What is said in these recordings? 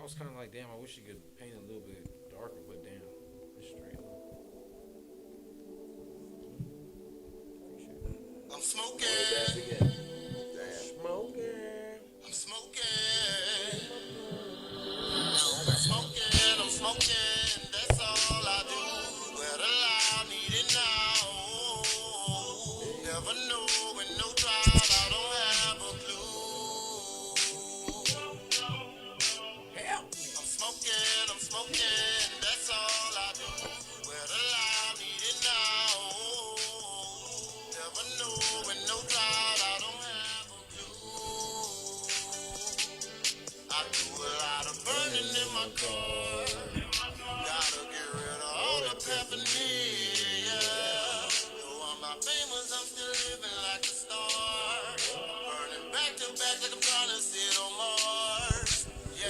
was kind of like, damn, I wish you could paint it a little bit darker, but damn, it's straight. Appreciate it. I'm smoking. Damn. Smoking. I'm smoking. I'm smoking. I'm smoking. That's all I do. Where the loud need it now. Never know when no drought. I don't have a clue. Help. I'm smoking. I'm smoking. That's all I do. Where the loud need it now. Never know when no drought. I don't have a clue. I do a lot of burning in my car. Gotta get rid of all the paraphernalia. Though I'm not famous, I'm still living like a star. Burning back to back like I'm trying to sit on Mars. Yeah.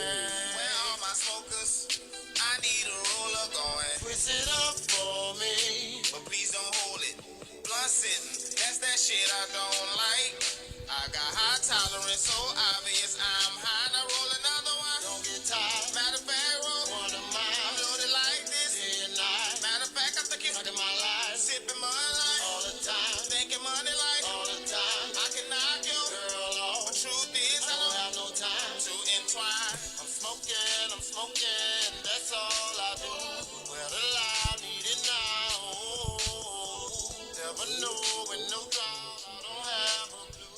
Where are my smokers? I need a roller going. Twist it up for me, but please don't hold it. Blunt sitting, that's that shit I don't like. I got high tolerance, so obvious I'm high. Now roll another one. Don't get tired. Matter of fact, roll one of mine. I'm loaded like this day and night. Matter of fact, I think it's in my life. Sipping my life all the time. Thinking money like all the time. I can knock your girl off. But truth is, I don't have no time to entwine. I'm smoking. That's all I do. Where the loud need it now. Never know when no drought. I don't have a clue.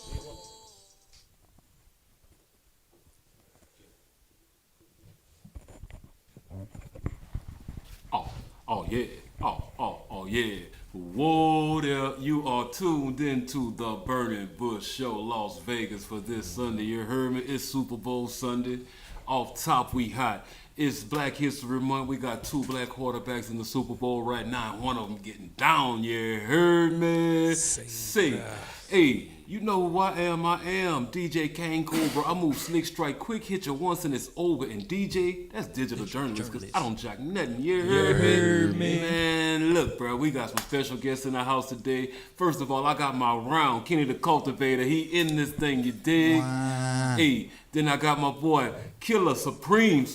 Oh yeah. Oh yeah. Whoa there, you are tuned into the Burning Bush Show, Las Vegas for this Sunday. You heard me? It's Super Bowl Sunday. Off top, we hot. It's Black History Month. We got two black quarterbacks in the Super Bowl right now. One of them getting down. You heard me? Say, hey, you know who I am? I am DJ Kane Cobra. I move slick strike, quick hit you once and it's over. And DJ, that's digital journalist because I don't jack nothing. You heard me? Man, look, bro, we got some special guests in the house today. First of all, I got my round, Kenny the Cultivator. He in this thing, you dig? Wow. Hey, then I got my boy Killa Supreme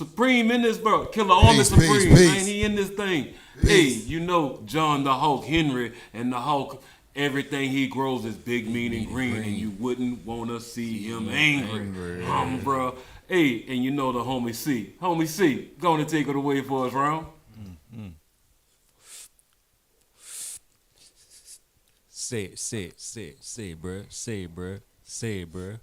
in this, bro. Killa Army Peace, Supreme, peace, man. He in this thing. Peace. Hey, you know John the Hulk Henry and the Hulk. Everything he grows is big, mean, and green, and you wouldn't want to see him angry. Bro. Hey, and you know the homie C. Homie C, go to take it away for us, round. Say it, bruh.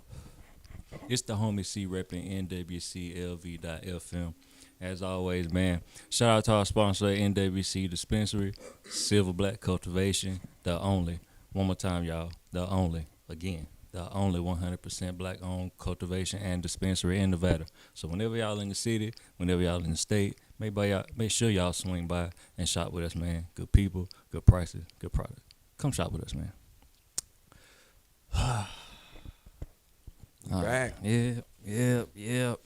It's the homie C repping NWCLV.FM. As always, man, shout out to our sponsor, NWC Dispensary, Silver Black Cultivation, the only. One more time, y'all. The only. Again, the only 100% black-owned cultivation and dispensary in Nevada. So whenever y'all in the city, whenever y'all in the state, make sure y'all swing by and shop with us, man. Good people, good prices, good product. Come shop with us, man. Back. Yep.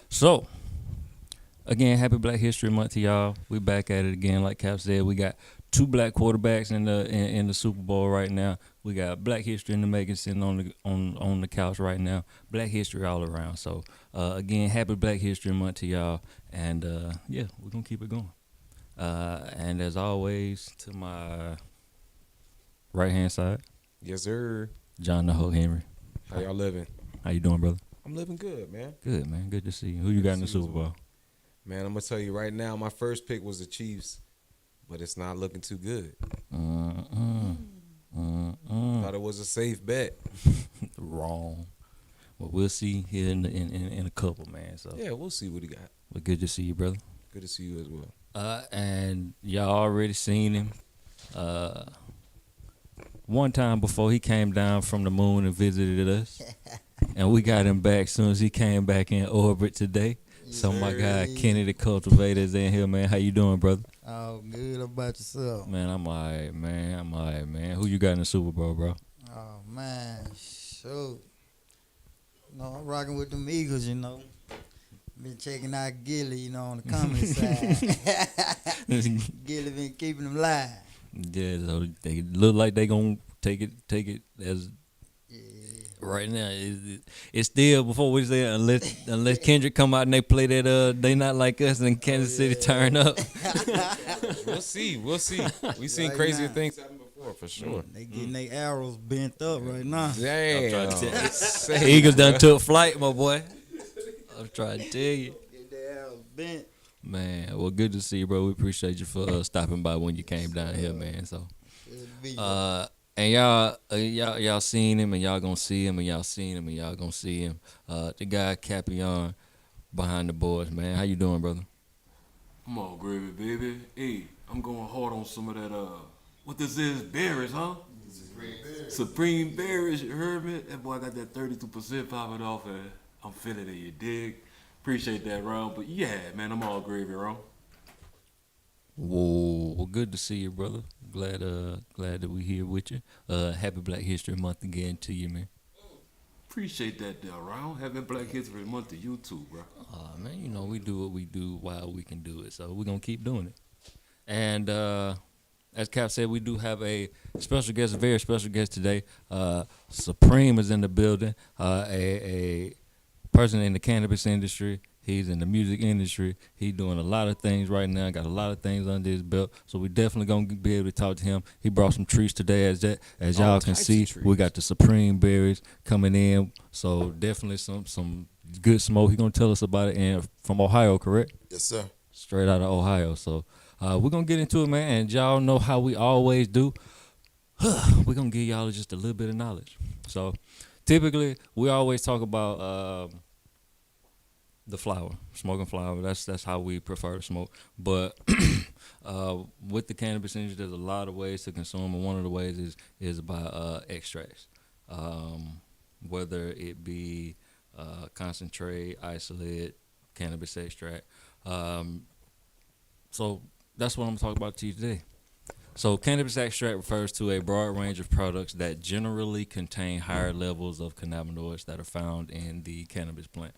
So, again, happy Black History Month to y'all. We back at it again. Like Cap said, we got two black quarterbacks in the Super Bowl right now. We got Black History in the making, sitting on the couch right now. Black history all around. So, again, happy Black History Month to y'all. And, yeah, we're going to keep it going. And as always, to my right-hand side, Yes, sir. John the Ho Henry. How y'all living? How you doing, brother? I'm living good, man. Good, man. Good to see you. Who you got in the Super Bowl? Man, I'm gonna tell you right now, my first pick was the Chiefs, but it's not looking too good. Thought it was a safe bet. Wrong. Well, we'll see here in a couple, man. So Yeah, we'll see what he got. but good to see you, brother. Good to see you as well. And y'all already seen him. One time before he came down from the moon and visited us, and we got him back soon as he came back in orbit today. So my guy Kenny the Cultivator is in here, man. How you doing, brother? Oh, good. How about yourself? Man, I'm alright, man. Who you got in the Super Bowl, bro? Oh, man. Shoot. I'm rocking with them Eagles, Been checking out Gilly, on the comedy side. Gilly been keeping them live. Yeah, so they look like they gonna take it as right now. It's still before we say unless Kendrick come out and they play that They Not Like Us and Kansas City turn up. We'll see. We seen Right crazier now. things happen before for sure. They getting their arrows bent up right now. Damn. Eagles done took flight, my boy. I'm trying to tell you. Get their arrows bent. Man, well, good to see you, bro. We appreciate you for stopping by when you came down here, man. So, and y'all seen him, and y'all gonna see him, and y'all seen him, and y'all gonna see him. The guy Capion behind the boards, man. How you doing, brother? I'm all gravy, baby. Hey, I'm going hard on some of that, what this is, berries, huh? Supreme berries, you heard me? That boy got that 32% popping off, and I'm feeling it, you dig? Appreciate that, Ron. But yeah, man, I'm all gravy, Ron. Whoa, well, good to see you, brother. Glad that we here with you. Happy Black History Month again to you, man. Appreciate that, there, Ron. Having Black History Month to you too, bro. Man, you know we do what we do while we can do it, so we're gonna keep doing it. And as Cap said, we do have a special guest, a very special guest today. Supreme is in the building. A person in the cannabis industry. He's in the music industry. He's doing a lot of things right now. Got a lot of things under his belt. So we definitely gonna be able to talk to him. He brought some trees today, as y'all can see. We got the Supreme berries coming in. So definitely some good smoke. He gonna tell us about it. And from Ohio, correct? Yes, sir. Straight out of Ohio. So we're gonna get into it, man. And y'all know how we always do. We're gonna give y'all just a little bit of knowledge. So typically we always talk about the flower, smoking flower. That's how we prefer to smoke. But with the cannabis industry, there's a lot of ways to consume, and one of the ways is by extracts, whether it be concentrate, isolate, cannabis extract. So that's what I'm talking about to you today. So cannabis extract refers to a broad range of products that generally contain higher levels of cannabinoids that are found in the cannabis plant.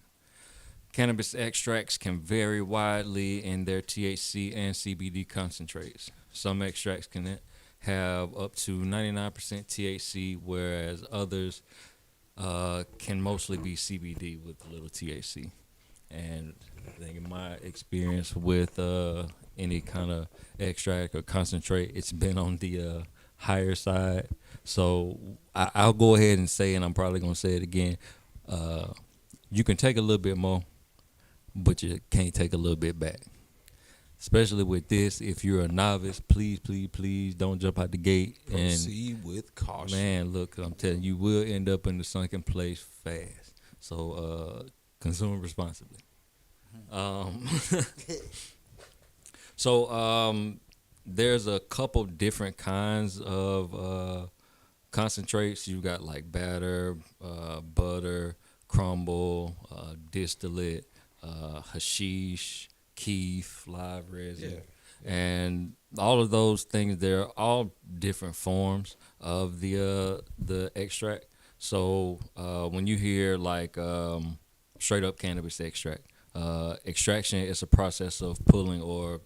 Cannabis extracts can vary widely in their THC and CBD concentrates. Some extracts can have up to 99% THC, whereas others can mostly be CBD with a little THC. And I think in my experience with any kind of extract or concentrate, it's been on the higher side. So I'll go ahead and say, and I'm probably going to say it again, you can take a little bit more, but you can't take a little bit back. Especially with this, if you're a novice, please don't jump out the gate. Proceed with caution. Man, look, I'm telling you, you will end up in the sunken place fast. So consume responsibly. There's a couple different kinds of concentrates. You got like batter, butter, crumble, distillate, hashish, keef, live resin, and all of those things. They're all different forms of the extract. So when you hear like straight up cannabis extract, extraction is a process of pulling, or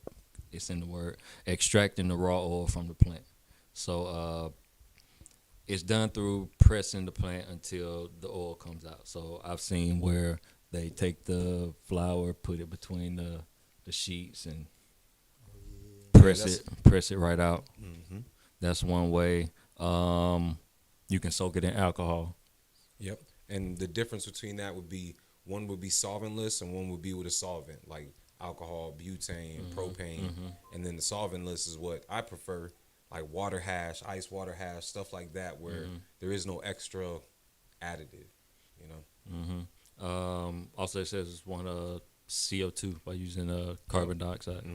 it's in the word, extracting the raw oil from the plant. So it's done through pressing the plant until the oil comes out. So I've seen where they take the flower, put it between the sheets, and press it right out. Mm-hmm. That's one way. You can soak it in alcohol. Yep. And the difference between that would be, one would be solventless and one would be with a solvent, like alcohol, butane, propane. And then the solventless is what I prefer, like water hash, ice water hash, stuff like that, where there is no extra additive, you know. Also, it says it's one CO2 by using carbon dioxide.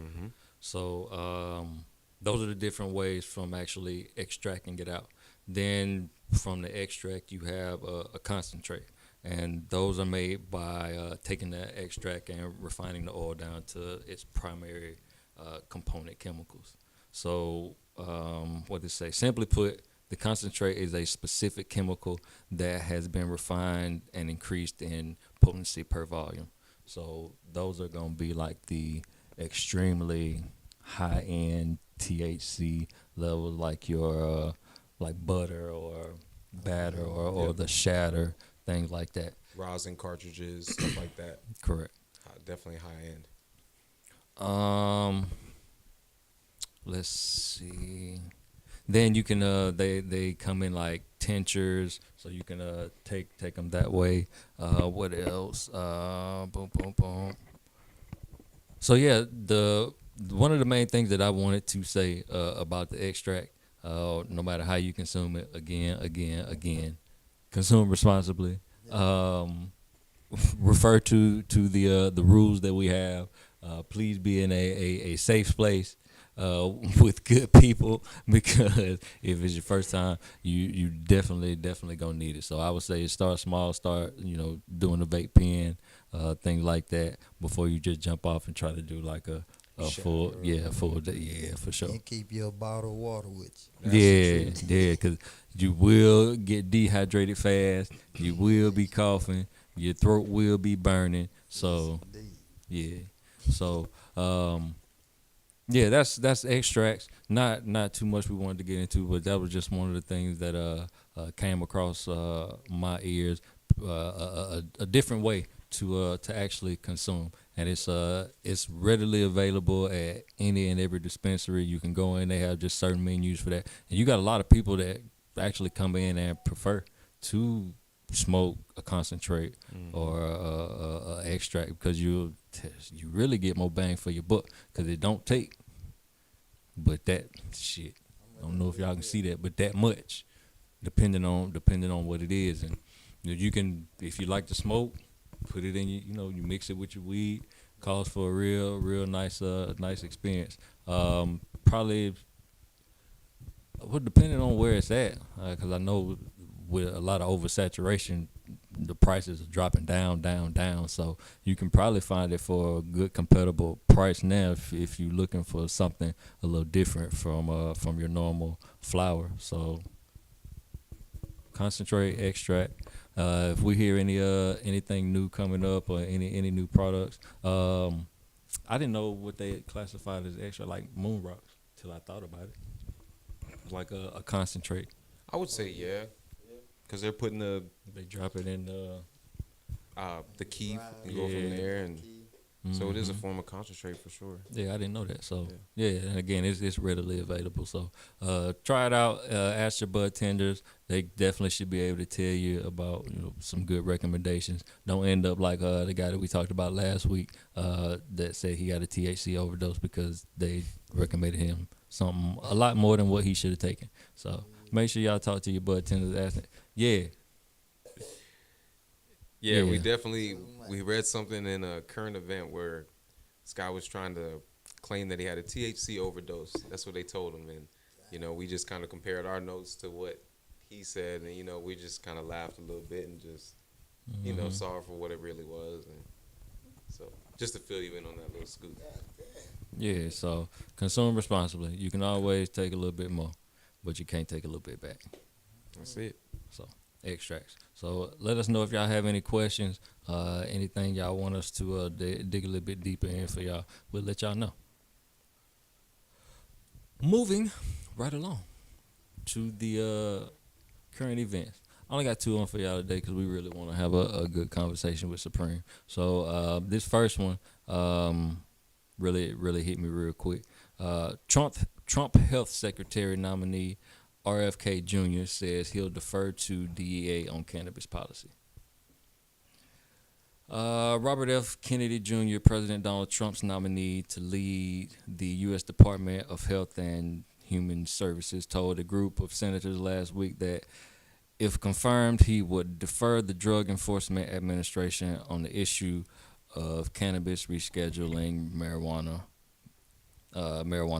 So those are the different ways from actually extracting it out. Then from the extract, you have a concentrate. And those are made by taking that extract and refining the oil down to its primary component chemicals. So what they say, simply put, the concentrate is a specific chemical that has been refined and increased in potency per volume. So those are going to be like the extremely high-end THC levels, like your like butter or batter or the shatter, things like that. Rosin cartridges, stuff like that. Correct. Definitely high end. Let's see. Then you can they come in like tinctures, so you can take them that way. What else? Boom boom boom. So yeah, the one of the main things that I wanted to say about the extract, no matter how you consume it, again, consume responsibly. Refer to the rules that we have. Please be in a safe place with good people, because if it's your first time, you definitely gonna need it. So I would say start small, start doing a vape pen, things like that, before you just jump off and try to do like a full day, for sure. And keep your bottle of water with you. Yeah, because you will get dehydrated fast. You will be coughing. Your throat will be burning. So, yeah. So, yeah, that's extracts. Not too much we wanted to get into, but that was just one of the things that came across my ears. A different way to actually consume, and it's readily available at any and every dispensary. You can go in; they have just certain menus for that, and you got a lot of people that actually come in and prefer to smoke a concentrate or a extract, because you really get more bang for your buck, because it don't take but that shit. I don't know if y'all can see that, but that much, depending on what it is. And you can, if you like to smoke, put it in you mix it with your weed. Calls for a real nice experience. Probably, well, depending on where it's at, because I know with a lot of oversaturation, the prices are dropping down. So you can probably find it for a good compatible price now if you're looking for something a little different from your normal flower. So concentrate, extract. If we hear anything new coming up or any new products, I didn't know what they classified as extra, like moon rocks, till I thought about it. Like a concentrate. I would say yeah, because they're putting They drop it in the key and go from there, and so it is a form of concentrate for sure. Yeah, I didn't know that. So yeah, and again, it's readily available. So try it out. Ask your bud tenders. They definitely should be able to tell you about some good recommendations. Don't end up like the guy that we talked about last week that said he got a THC overdose because they recommended him something a lot more than what he should have taken. So make sure y'all talk to your bud tenders. Ask them. Yeah, we read something in a current event where this guy was trying to claim that he had a THC overdose. That's what they told him, and we just kind of compared our notes to what he said, and we just kind of laughed a little bit and just saw it for what it really was, and so just to fill you in on that little scoop. Yeah, so consume responsibly. You can always take a little bit more, but you can't take a little bit back. That's it. So extracts. So let us know if y'all have any questions, anything y'all want us to dig a little bit deeper in for y'all. We'll let y'all know. Moving right along to the current events. I only got two on for y'all today because we really want to have a good conversation with Supreme. So this first one really hit me real quick. Trump Health Secretary nominee RFK Jr. says he'll defer to DEA on cannabis policy. Robert F. Kennedy Jr., President Donald Trump's nominee to lead the U.S. Department of Health and Human Services, told a group of senators last week that if confirmed, he would defer the Drug Enforcement Administration on the issue of cannabis rescheduling marijuana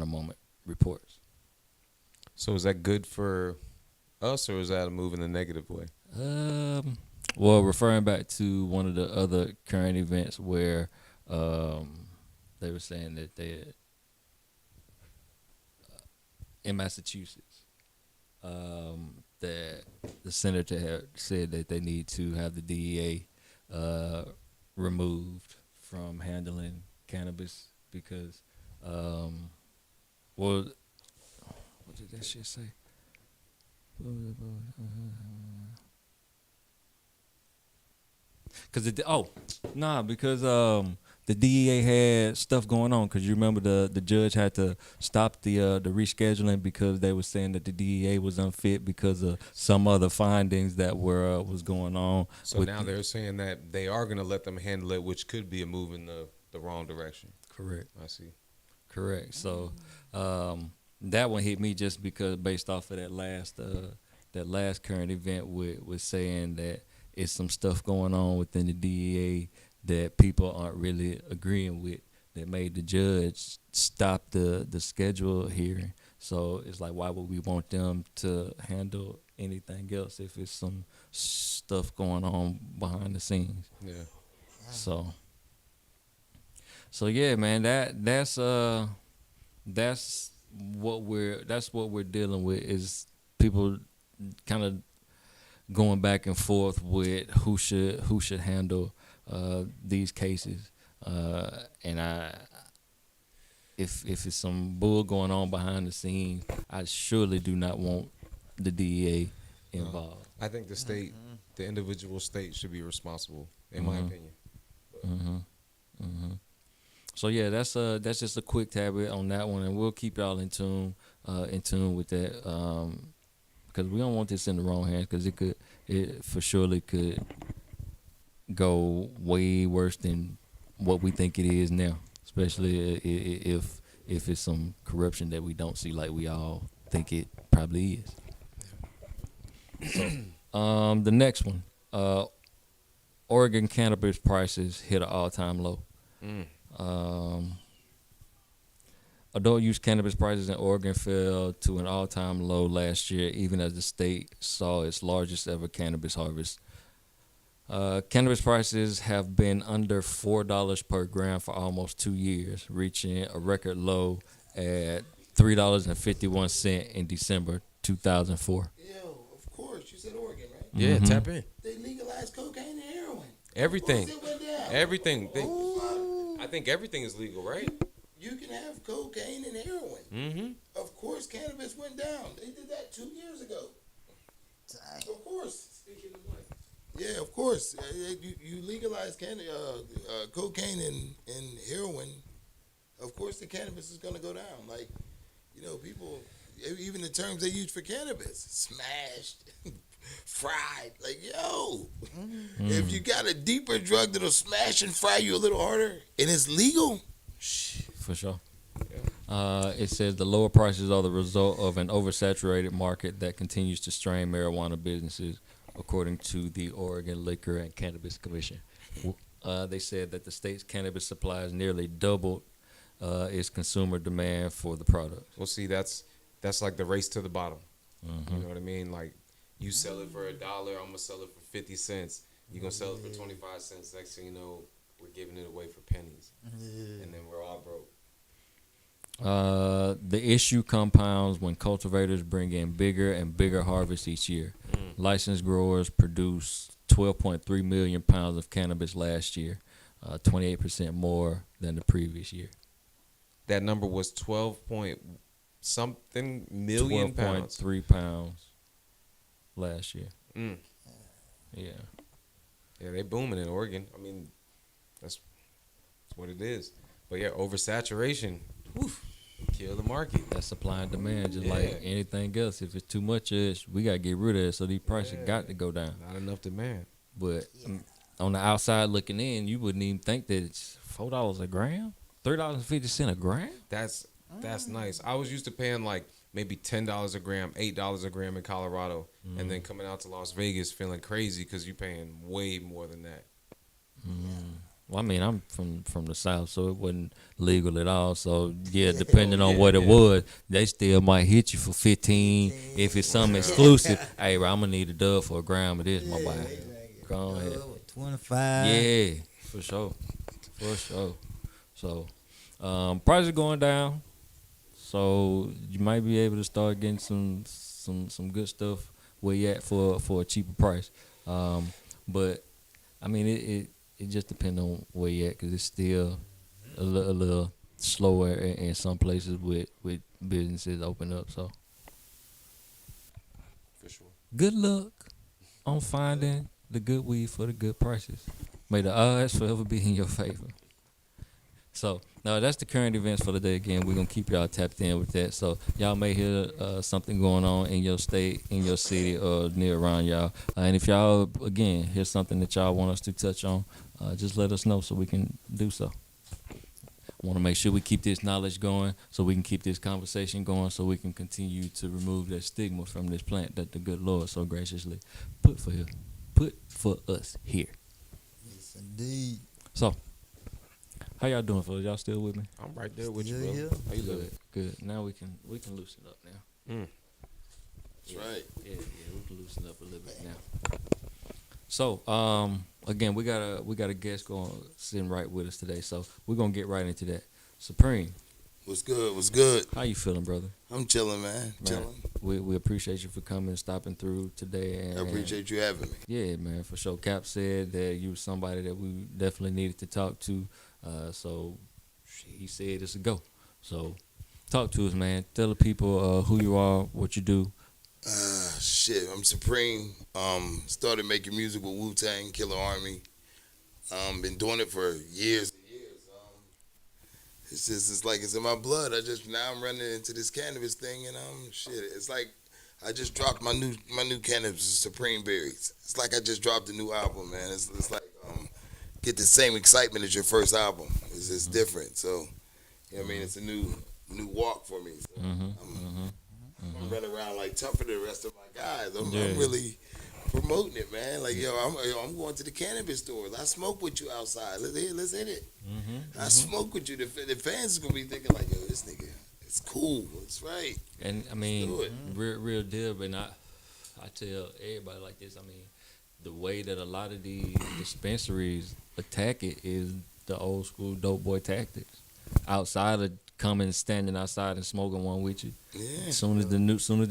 moment reports. So is that good for us, or is that a move in a negative way? Well, referring back to one of the other current events where they were saying that they in Massachusetts, that the senator had said that they need to have the DEA removed from handling cannabis because, what did that shit say? Because the DEA had stuff going on. Because you remember the judge had to stop the rescheduling because they were saying that the DEA was unfit because of some other findings that was going on. So now they're saying that they are going to let them handle it, which could be a move in the wrong direction. Correct. I see. Correct. So that one hit me just because based off of that last current event with saying that it's some stuff going on within the DEA that people aren't really agreeing with that made the judge stop the schedule hearing. So it's like, why would we want them to handle anything else if it's some stuff going on behind the scenes? Yeah. So yeah, man, that's what we're dealing with is people kind of going back and forth with who should handle these cases, and if it's some bull going on behind the scenes, I surely do not want the DEA involved. I think the state, the individual state, should be responsible, in my opinion. So yeah, that's just a quick tab on that one, and we'll keep y'all in tune with that, because we don't want this in the wrong hands, because it for surely could go way worse than what we think it is now, especially if it's some corruption that we don't see like we all think it probably is. So, the next one, Oregon cannabis prices hit an all-time low. Adult use cannabis prices in Oregon fell to an all-time low last year, even as the state saw its largest ever cannabis harvest. Cannabis prices have been under $4 per gram for almost 2 years, reaching a record low at $3.51 in December 2004. Yo, of course, you said Oregon, right? Yeah, tap in. They legalized cocaine and heroin. Everything. Of course it went down. Everything. I think everything is legal, right? You can have cocaine and heroin. Mm-hmm. Of course, cannabis went down. They did that 2 years ago. Of course. Yeah, of course. You legalize cocaine and heroin. Of course, the cannabis is going to go down. Like, people, even the terms they use for cannabis, smashed, fried. Like, yo, if you got a deeper drug that'll smash and fry you a little harder, and it's legal, For sure. It says the lower prices are the result of an oversaturated market that continues to strain marijuana businesses, according to the Oregon Liquor and Cannabis Commission. They said that the state's cannabis supplies nearly doubled its consumer demand for the product. Well, see, that's like the race to the bottom. You know what I mean? Like, you sell it for $1, I'm gonna sell it for 50 cents. You gonna sell it for 25 cents. Next thing you know, we're giving it away for pennies, and then we're all broke. The issue compounds when cultivators bring in bigger and bigger harvests each year. Licensed growers produced 12.3 million pounds of cannabis last year, 28% more than the previous year. That number was 12 point something million pounds. 12.3 pounds last year. Yeah. Yeah, they booming in Oregon. I mean, that's what it is. But yeah, oversaturation, kill the market. That's supply and demand, just like anything else. If it's too much, we got to get rid of it. So these prices got to go down. Not enough demand. But on the outside looking in, you wouldn't even think that it's $4 a gram, $3.50 a gram. That's nice. I was used to paying like maybe $10 a gram, $8 a gram in Colorado, and then coming out to Las Vegas feeling crazy because you're paying way more than that. Well, I mean, I'm from the South, so it wasn't legal at all. So, yeah, depending on what it was, they still might hit you for 15. If it's something exclusive, hey, bro, I'm going to need a dub for a gram of this, my boy. Go ahead. 25. Yeah, for sure. For sure. So, prices going down. So, you might be able to start getting some good stuff where you at for a cheaper price. But, I mean, it just depends on where you at, because it's still a little slower in some places with businesses open up. So, For good luck on finding the good weed for the good prices. May the odds forever be in your favor. So, no, that's the current events for the day. Again, we're going to keep y'all tapped in with that. So, y'all may hear something going on in your state, in your city, or near around y'all. And if y'all, again, hear something that y'all want us to touch on, just let us know so we can do so. I want to make sure we keep this knowledge going so we can keep this conversation going so we can continue to remove that stigma from this plant that the good Lord so graciously put for us here. Yes, indeed. So, how y'all doing, fellas? Y'all still with me? I'm right there with you, Yeah, bro. yeah. How you living? Good. Now we can loosen up now. That's right. Yeah, we can loosen up a little bit now. So, again, we got a guest sitting right with us today. So we're gonna get right into that. Supreme, What's good? What's good? how you feeling, brother? I'm chilling, man. Chilling. We appreciate you for coming and stopping through today. And I appreciate you having me. Yeah, man, for sure. Cap said that you were somebody that we definitely needed to talk to. So he said it's a go. So talk to us, man. Tell the people who you are, what you do. Shit, I'm Supreme. Started making music with Wu-Tang, Killer Army. Been doing it for years and years. It's like it's in my blood. Now I'm running into this cannabis thing, and shit. It's like I just dropped my new cannabis, Supreme Berries. It's like I just dropped a new album, man. It's like get the same excitement as your first album. It's just different. So, you know what I mean? It's a new walk for me. So I'm running around like tougher than the rest of my guys. I'm really promoting it, man. Like, I'm going to the cannabis stores. I smoke with you outside. Let's hit it. I smoke with you. The fans is gonna be thinking like, yo, this nigga, it's cool. It's right. And I mean, real deal. But I tell everybody like this. I mean, the way that a lot of these dispensaries attack it is the old school dope boy tactics. Outside of coming, standing outside and smoking one with you. Yeah. As soon as the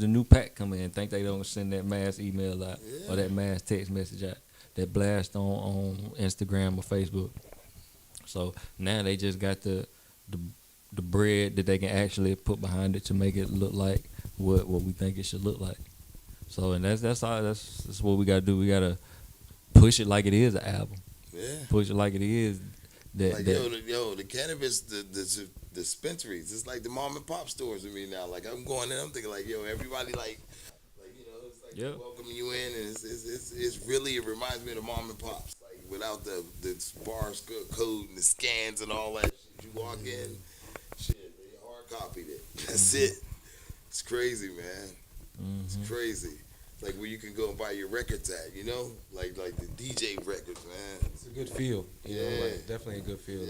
new pack come in, think they don't send that mass email out or that mass text message out, that blast on Instagram or Facebook. So now they just got the bread that they can actually put behind it to make it look like what we think it should look like. So and that's what we gotta do. We gotta push it like it is an album. Yeah. Push it like it is. The cannabis, the dispensaries, it's like the mom and pop stores with me now. Like I'm going in, I'm thinking like, yo, everybody like it's like welcoming you in, and it's really, it reminds me of the mom and pops. Like without the bar code and the scans and all that shit. You walk in, shit, they hard copied it. That's it. It's crazy, man. It's crazy. Like where you can go and buy your record tag, you know, like the DJ records, man. It's a good feel. You know, like definitely a good feel.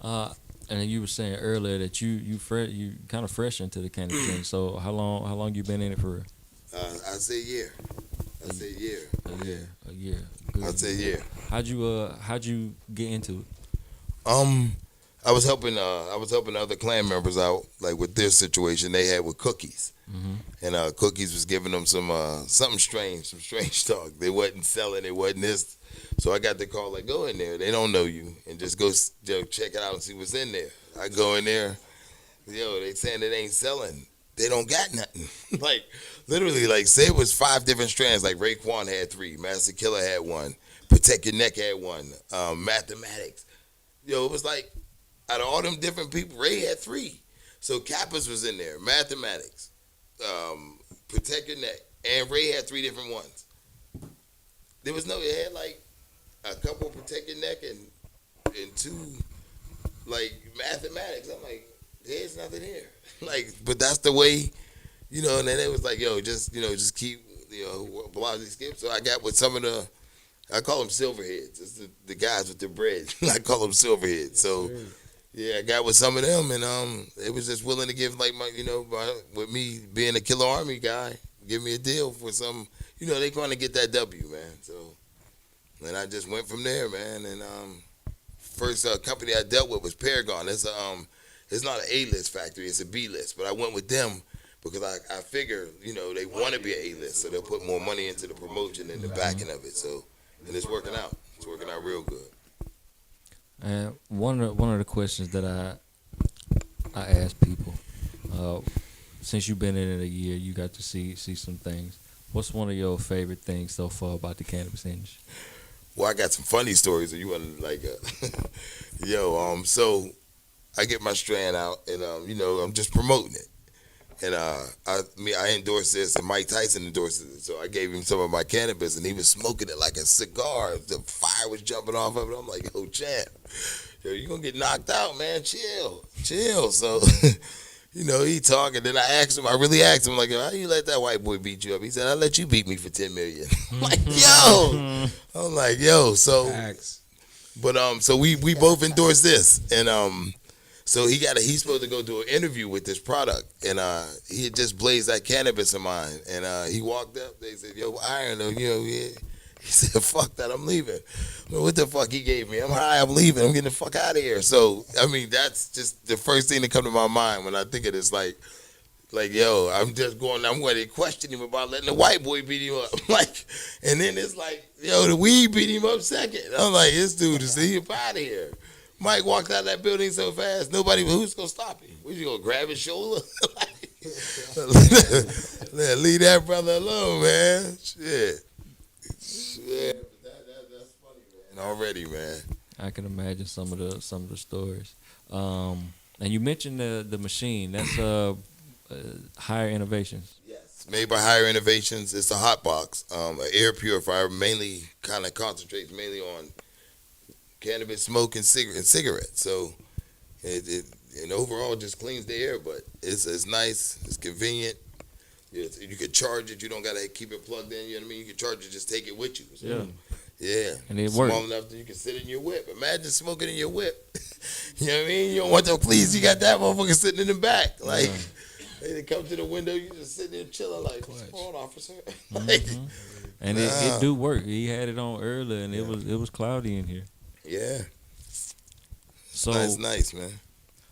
Yeah. And you were saying earlier that you kind of fresh into the cannabis thing. So how long you been in it for real? I say a year. A year. Good. I'd say a year. How'd you get into it? I was helping other clan members out, like with their situation they had with Cookies. And Cookies was giving them some strange talk. They wasn't selling, it wasn't this. So I got the call, like, go in there. They don't know you, and just go check it out and see what's in there. I go in there, they saying it ain't selling. They don't got nothing. Like, literally, like, say it was 5 different strands. Like, Raekwon had 3, Master Killa had 1, Protect Your Neck had 1, Mathematics. It was like, out of all them different people, Ray had 3. So Kappas was in there, Mathematics, Protect Your Neck, and Ray had 3 different ones. There was it had like a couple Protect Your Neck and 2 like Mathematics. I'm like, there's nothing here. Like, but that's the way, and then it was like, yo, just keep, Blasi skip. So I got with some of I call them silverheads. It's the guys with the bread. I call them silverheads. So I got with some of them, and they was just willing to give, like, my, with me being a Killer Army guy, give me a deal for some, they going to get that W, man. So, and I just went from there, man. And first company I dealt with was Paragon. It's not an A-list factory, it's a B-list. But I went with them because I figure, they want to be an A-list, so they'll put more money into the promotion and the backing of it. So, and it's working out. It's working out real good. And one of the questions that I ask people, since you've been in it a year, you got to see some things. What's one of your favorite things so far about the cannabis industry? Well, I got some funny stories. If you want to like, so I get my strand out, and I'm just promoting it. And I endorsed this, and Mike Tyson endorses it. So I gave him some of my cannabis, and he was smoking it like a cigar. The fire was jumping off of it. I'm like, yo, champ, you gonna get knocked out, man. Chill. So, he talking. Then I really asked him, like, how you let that white boy beat you up? He said, I let you beat me for $10 million. I'm like, yo. So, Facts. but so we both endorsed this, and so he's supposed to go do an interview with this product, and he had just blazed that cannabis of mine, and he walked up. They said, "Yo, Iron, yeah." He said, "Fuck that, I'm leaving." Well, what the fuck he gave me? I'm high, I'm leaving. I'm getting the fuck out of here. So I mean, that's just the first thing that come to my mind when I think of this. Like, yo, I'm going to question him about letting the white boy beat him up. And then it's like, yo, the weed beat him up second. I'm like, this dude is up out of here. Mike walked out of that building so fast, who's going to stop him? What, you going to grab his shoulder? Leave that brother alone, man. Shit. That's funny, man. Already, man. I can imagine some of the stories. And you mentioned the machine. That's Higher Innovations. Yes. Made by Higher Innovations. It's a hot box, an air purifier, mainly kind of concentrates mainly on cannabis, smoke, and cigarettes. So it overall just cleans the air, but it's nice, it's convenient. You can charge it. You don't gotta keep it plugged in. You know what I mean? You can charge it, just take it with you. So, yeah. And it Small works. enough that you can sit in your whip. Imagine smoking in your whip. You know what I mean? You don't want no please. You got that motherfucker sitting in the back. Like they come to the window, you just sitting there chilling. Like, what's going on, officer? And it do work. He had it on earlier, and it was cloudy in here. Yeah. So nice, man.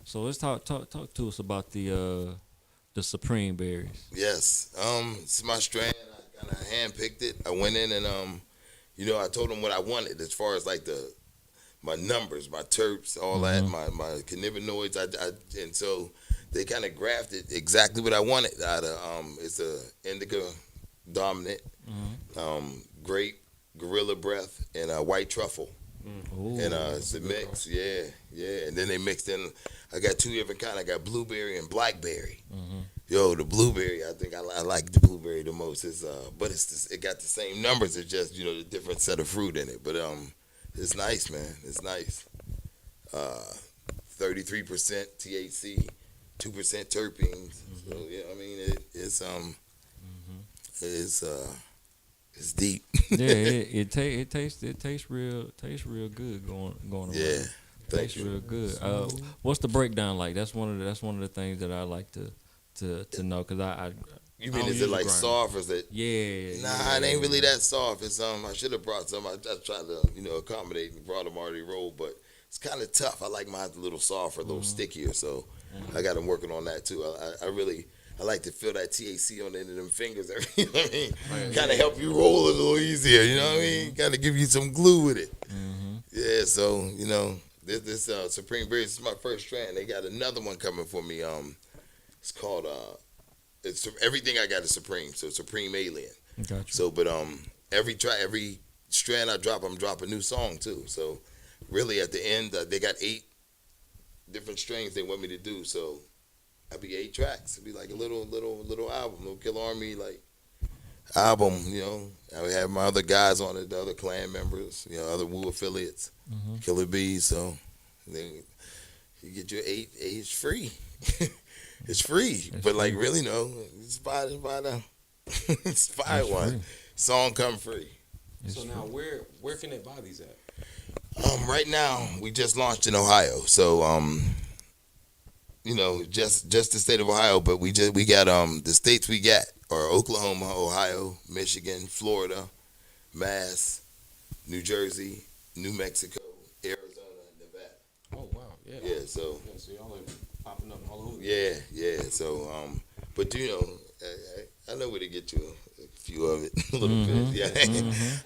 So let's talk to us about the Supreme berries. Yes. It's my strand. I kind of handpicked it. I went in and I told them what I wanted as far as like my numbers, my terps, all that, my cannabinoids. And so they kind of grafted exactly what I wanted out of. It's a indica dominant, grape, gorilla breath, and white truffle. Ooh, And it's a mix, yeah. And then they mixed in. I got two different kind. I got blueberry and blackberry. Yo, the blueberry, I think I like the blueberry the most. But it got the same numbers. It's just the different set of fruit in it. But it's nice, man. It's nice. 33% THC, 2% terpenes. So yeah, I mean it's deep. Yeah, it tastes real good going around. Yeah, thank tastes you. real good. What's the breakdown like? That's one of the things that I like to know, because I You I mean don't is use it a like grinder. soft or is it? Yeah. Nah, it ain't really that soft. It's I should have brought some. I just tried to accommodate and brought them already rolled, but it's kind of tough. I like mine a little softer, a little stickier. So I got them working on that too. I like to feel that THC on the end of them fingers. You know what I mean? Kind of help you roll a little easier. You know what I mean? Kind of give you some glue with it. Yeah. So this Supreme Berries is my first strand. They got another one coming for me. It's called it's everything I got is Supreme. So Supreme Alien. Gotcha. So, but every strand I drop, I'm dropping a new song too. So, really, at the end, they got 8 different strains they want me to do. So, I'll be 8 tracks. It'll be like a little album, little Killa Army album. I would have my other guys on it, the other clan members, other Wu affiliates, Killer Bees. So, then you get your 8. It's free. It's free, but really, no. It's buy one. Free. Song come free. So now, where can they buy these at? Right now, we just launched in Ohio, so just the state of Ohio. But we got the states we got are Oklahoma, Ohio, Michigan, Florida, Mass, New Jersey, New Mexico, Arizona, and Nevada. Oh wow, yeah. Yeah, so y'all are popping up all over. yeah. So but I know where to get you a few of it, a little bit. Yeah,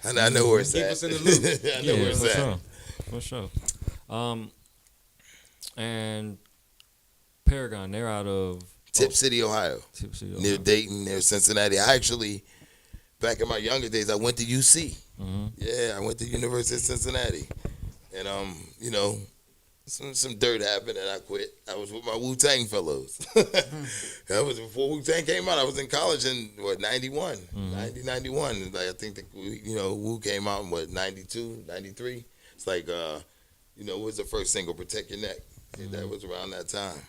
I know where it's Keep at. us in the loop. I know where it's at. For sure. And Paragon, they're out of Tip City, Ohio. Tip City, Near Ohio. Dayton, near Cincinnati. I actually, back in my younger days, I went to UC. Mm-hmm. Yeah, I went to University of Cincinnati. And, you know, some dirt happened and I quit. I was with my Wu-Tang fellows. That was before Wu-Tang came out. I was in college in, 91? 90, 91. And like, I think, Wu came out in, 92, 93? It's like, what was the first single, Protect Your Neck? Yeah, that was around that time.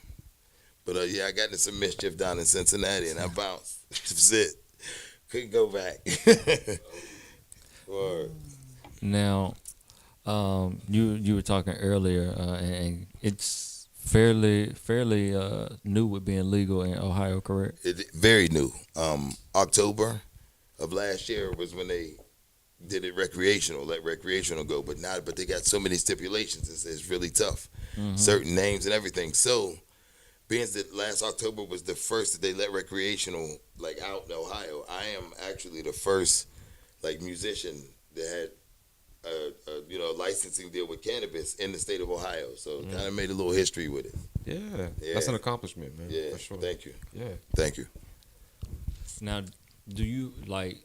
But, yeah, I got into some mischief down in Cincinnati and I bounced. That's it. Couldn't go back. Word. Now, you were talking earlier, and it's fairly new with being legal in Ohio, correct? Very new. October of last year was when they did it recreational, let recreational go. But they got so many stipulations. It's really tough. Mm-hmm. Certain names and everything. So, being that last October was the first that they let recreational out in Ohio, I am actually the first musician that had a licensing deal with cannabis in the state of Ohio. So kind of made a little history with it. Yeah, that's an accomplishment, man. Yeah, for sure. Thank you. Yeah. Thank you. Now, do you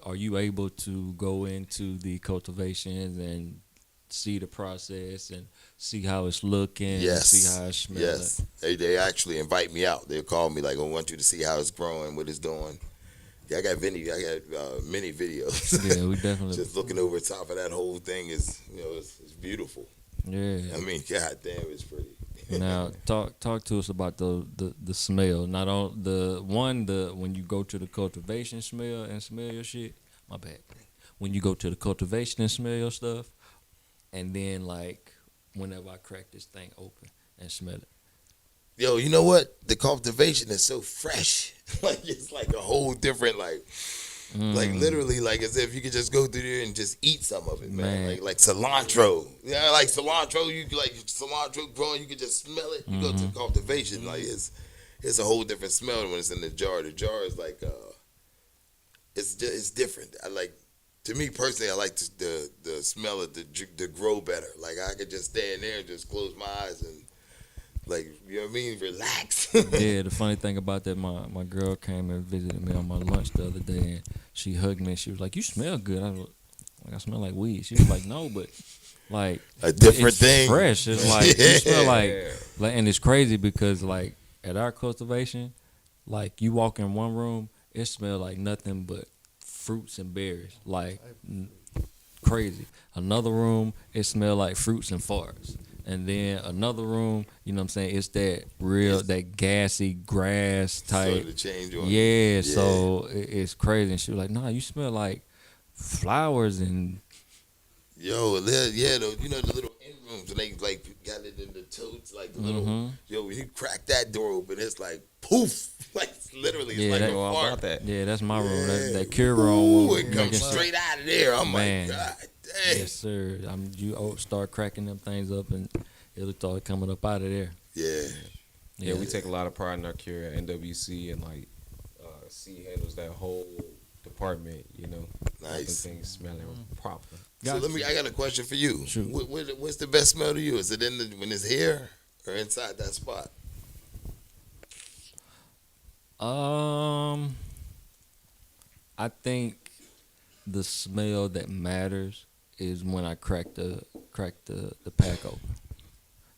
are you able to go into the cultivations and see the process and see how it's looking, Yes. and see how it's smelling? Yes. They actually invite me out. They'll call me I want you to see how it's growing, what it's doing. Yeah, I got many videos. Yeah, we definitely. Just looking over the top of that whole thing is, it's beautiful. Yeah. I mean, god damn, it's pretty. Now, talk to us about the smell. Not on when you go to the cultivation smell your shit. My bad. When you go to the cultivation and smell your stuff, and then whenever I crack this thing open and smell it. Yo, you know what? The cultivation is so fresh. It's a whole different literally as if you could just go through there and just eat some of it, man. Like cilantro. Yeah, cilantro, you cilantro growing, you can just smell it. You go to the cultivation, it's a whole different smell when it's in the jar. The jar is it's different. To me personally, I like the smell of the grow better. I could just stand there and just close my eyes and you know what I mean? Relax. Yeah, the funny thing about that, my girl came and visited me on my lunch the other day, and she hugged me and she was like, "You smell good." I was like, "I smell like weed." She was like, "No, but a different it's thing. fresh. It's you smell like, and it's crazy because at our cultivation, you walk in one room, it smells like nothing but fruits and berries, crazy. Another room, it smells like fruits and farts. And then another room, you know what I'm saying? It's that gassy grass type. Started to change on yeah, so it's crazy. And she was like, "Nah, you smell like flowers and." Yo, the little in rooms and they got it in the totes, the little. Yo, when you crack that door open, it's poof, literally, it's a fart. About that. Yeah, that's my room. Yeah. That cure room. Ooh, it comes straight out of there. I'm Man. like, God dang. Yes, sir. You start cracking them things up and it'll start coming up out of there. Yeah. Yeah, we take a lot of pride in our cure at NWC, and C handles that whole department. Nice. Things smelling proper. So I got a question for you. Sure. What's the best smell to you? Is it when it's here or inside that spot? I think the smell that matters is when I crack the pack open.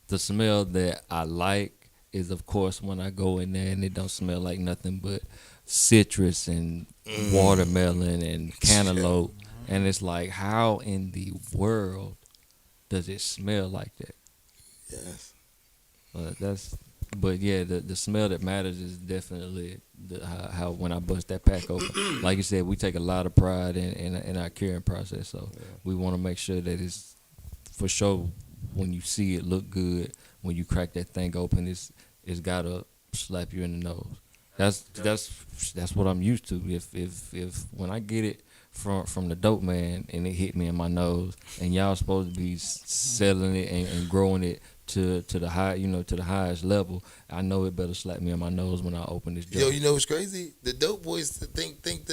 The smell that I like is, of course, when I go in there and it don't smell like nothing but citrus and watermelon and cantaloupe. And it's how in the world does it smell like that? Yes. But yeah, the smell that matters is definitely how when I bust that pack open. Like you said, we take a lot of pride in our curing process, so we want to make sure that it's for sure. When you see it look good, when you crack that thing open, it's gotta slap you in the nose. That's what I'm used to. If when I get it from the dope man and it hit me in my nose, and y'all supposed to be selling it and growing it to the high, to the highest level, I know it better slap me in my nose when I open this jar. Yo, you know what's crazy? The dope boys think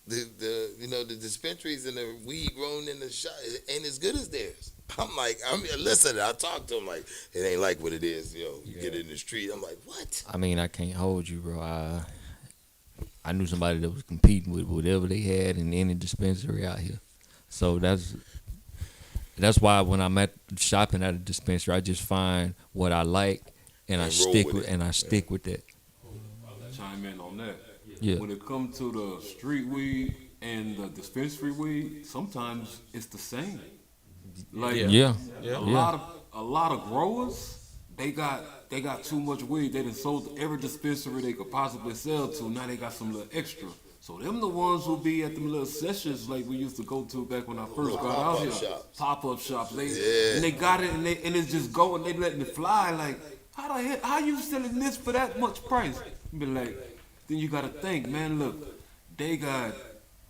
the dispensaries and the weed grown in the shop ain't as good as theirs. Listen, I talked to him like, it ain't like what it is, You get it in the street. I'm like, what? I mean, I can't hold you, bro. I knew somebody that was competing with whatever they had in any dispensary out here. So that's why when I'm shopping at a dispensary, I just find what I like and I stick with that. Chime in on that. Yeah. When it comes to the street weed and the dispensary weed, sometimes it's the same. Like Yeah. a lot of growers, they got too much weed. They done sold every dispensary they could possibly sell to. Now they got some little extra. So them the ones who be at them little sessions like we used to go to back when I first got out here. Pop-up shops. And they got it and it's just going. They letting it fly. Like how you selling this for that much price? Be like, then you gotta think, man. Look, they got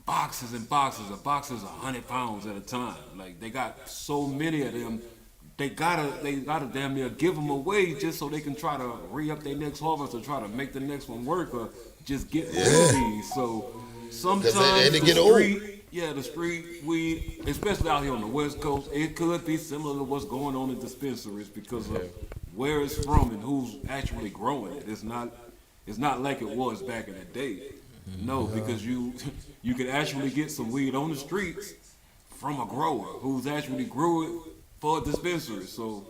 boxes and boxes of boxes, 100 pounds at a time. Like they got so many of them. They gotta damn near give them away just so they can try to re-up their next harvest or try to make the next one work or just get more of these. So sometimes the street weed, especially out here on the West Coast, it could be similar to what's going on in dispensaries because of where it's from and who's actually growing it. It's not like it was back in the day. No, because you can actually get some weed on the streets from a grower who's actually grew it for a dispensary. So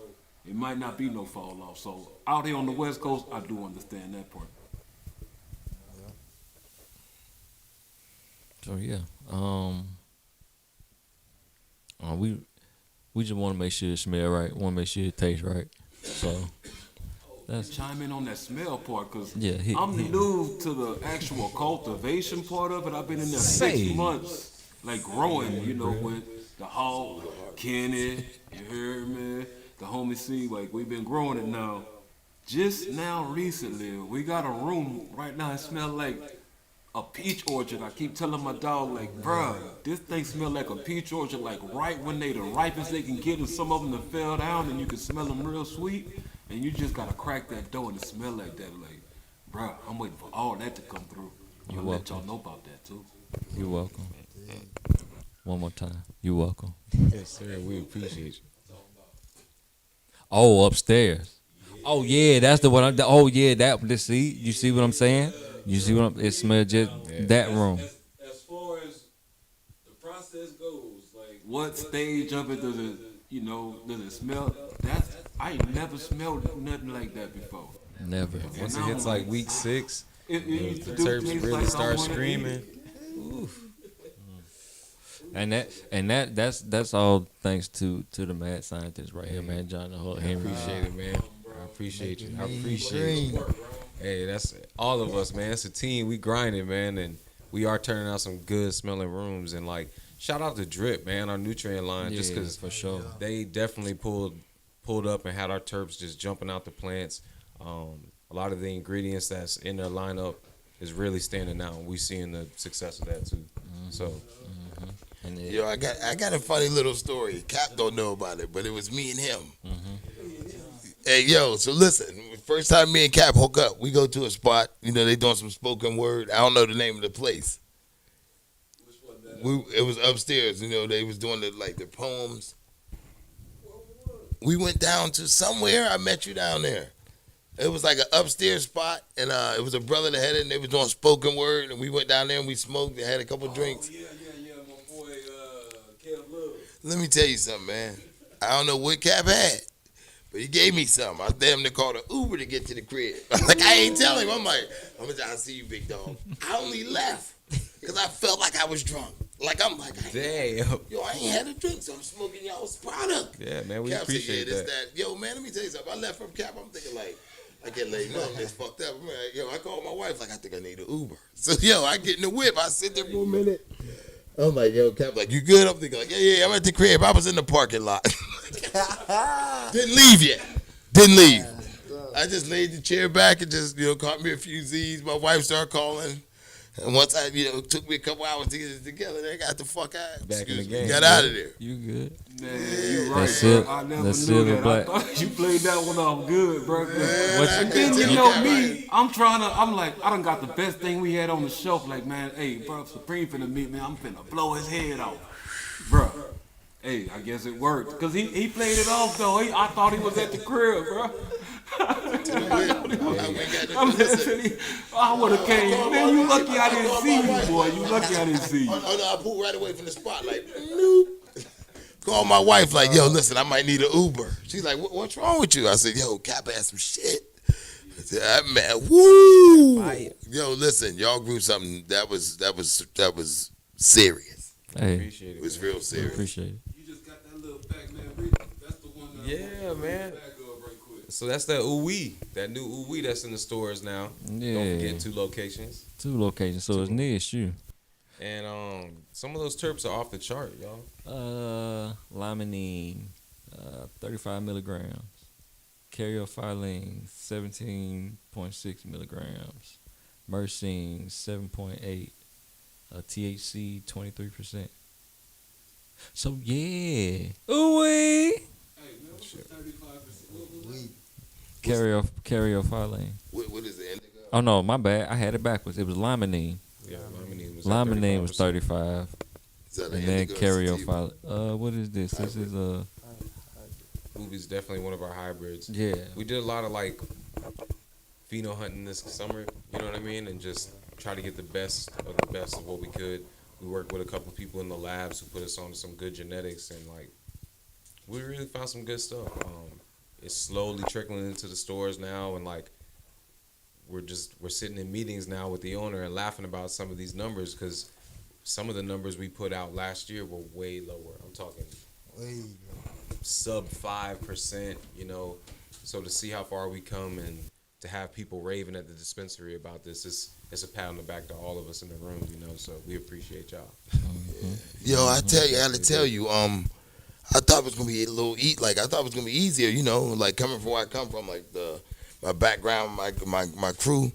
it might not be no fall off. So out here on the West Coast, I do understand that part. So yeah, we just want to make sure it smell right. Want to make sure it tastes right. So that's chime in on that smell part because Yeah, I'm new to the actual cultivation part of it. I've been in there 6 months, like growing, with the Hawk, Kenny, you heard me, the homie C, like we've been growing it now. Just now recently, we got a room right now, it smells like a peach orchard. I keep telling my dog, like, bruh, this thing smell like a peach orchard, like right when they the ripest they can get, and some of them that fell down, and you can smell them real sweet, and you just gotta crack that door and it smell like that. Like, bruh, I'm waiting for all that to come through. I'll let y'all know about that too. You're welcome. One more time. You're welcome. Yes, sir. We appreciate you. Oh, upstairs. Oh yeah, that's the one. Oh yeah, that. See, you see what I'm saying? You see what it smells just that room. As far as the process goes, like what stage of it does it smell? I ain't never smelled nothing like that before. Never. Once it hits like week 6, the terps really start screaming. And that's all thanks to the mad scientist right here, man, John the Hulk I Henry. appreciate it, man. I appreciate you. I appreciate you. Hey, that's all of us, man. It's a team. We grinding, man, and we are turning out some good smelling rooms. And like, shout out to Drip, man, our nutrient line, just because for sure they definitely pulled up and had our terps just jumping out the plants. A lot of the ingredients that's in their lineup is really standing out, and we seeing the success of that too. So. And I got a funny little story. Cap don't know about it, but it was me and him. Hey, so listen. First time me and Cap hook up, we go to a spot. They doing some spoken word. I don't know the name of the place. It was upstairs. They was doing the poems. We went down to somewhere. I met you down there. It was like an upstairs spot, and it was a brother that had it, and they was doing spoken word, and we went down there and we smoked and had a couple drinks. Let me tell you something, man. I don't know what Cap had, but he gave me something. I damn near called an Uber to get to the crib. I ain't telling him. I'm like, I'll see you, big dog. I only left because I felt like I was drunk. I'm like, damn. I ain't had a drink, so I'm smoking y'all's product. Yeah, man, we Cap appreciate said, that. Yo, man, let me tell you something. I left from Cap. I'm thinking I get laid up. It's fucked up. I called my wife I think I need an Uber. So, I get in the whip. I sit there for a minute. I'm like, Cap, you good? I'm thinking yeah, I'm at the crib. I was in the parking lot. Didn't leave yet. I just laid the chair back and just, caught me a few Z's. My wife started calling. And once I, it took me a couple hours to get it together, they got the fuck out. Back in the Me, game. got out of there. You good? Man, you right, That's bro. it. I never That's knew silver that. black. I thought you played that one off good, bro. What Then you know me, I'm like, I done got the best thing we had on the shelf. Like, man, hey, bro, Supreme finna meet me. I'm finna blow his head off, bro. Hey, I guess it worked. Cause he played it off though. I thought he was at the crib, bro. I would have came. Man, you lucky I didn't see you, boy. You lucky I didn't see you. Oh no, I pulled right away from the spotlight. Nope. Call my wife like, yo, listen, I might need an Uber. She's like, what's wrong with you? I said, yo, Cap had some shit. I said, that man, woo. Yo, listen, y'all grew something that was serious. Hey, Appreciate It it. was real serious. appreciate it. You just got that little Pac-Man. That's the one. Yeah, man. Right quick. So that's that ooh-wee, that new ooh-wee that's in the stores now. Yeah. Don't forget 2 locations. 2 locations, so it's near you. And some of those terps are off the chart, y'all. Limonene, 35 milligrams. Caryophyllene, 17.6 milligrams. Myrcene, 7.8. THC, 23%. So yeah, ooh Hey, man, what's the 35%? Caryophyllene. What is the indica? Oh no, my bad. I had it backwards. It was limonene. Yeah, limonene was Limonene was 35%. 35, Is that and then indica or sativa? caryophyllene. What is this? This is Ooh-wee's definitely one of our hybrids. yeah. We did a lot of like pheno hunting this summer, you know what I mean, and just try to get the best of what we could. We worked with a couple of people in the labs who put us on some good genetics, and like we really found some good stuff. It's slowly trickling into the stores now, and like we're sitting in meetings now with the owner and laughing about some of these numbers, because some of the numbers we put out last year were way lower. I'm talking sub 5%, So to see how far we come and to have people raving at the dispensary about this, it's a pat on the back to all of us in the room, So we appreciate y'all. Yo, I gotta tell you, I thought it was gonna be a little I thought it was gonna be easier, like coming from where I come from, like my background, my crew.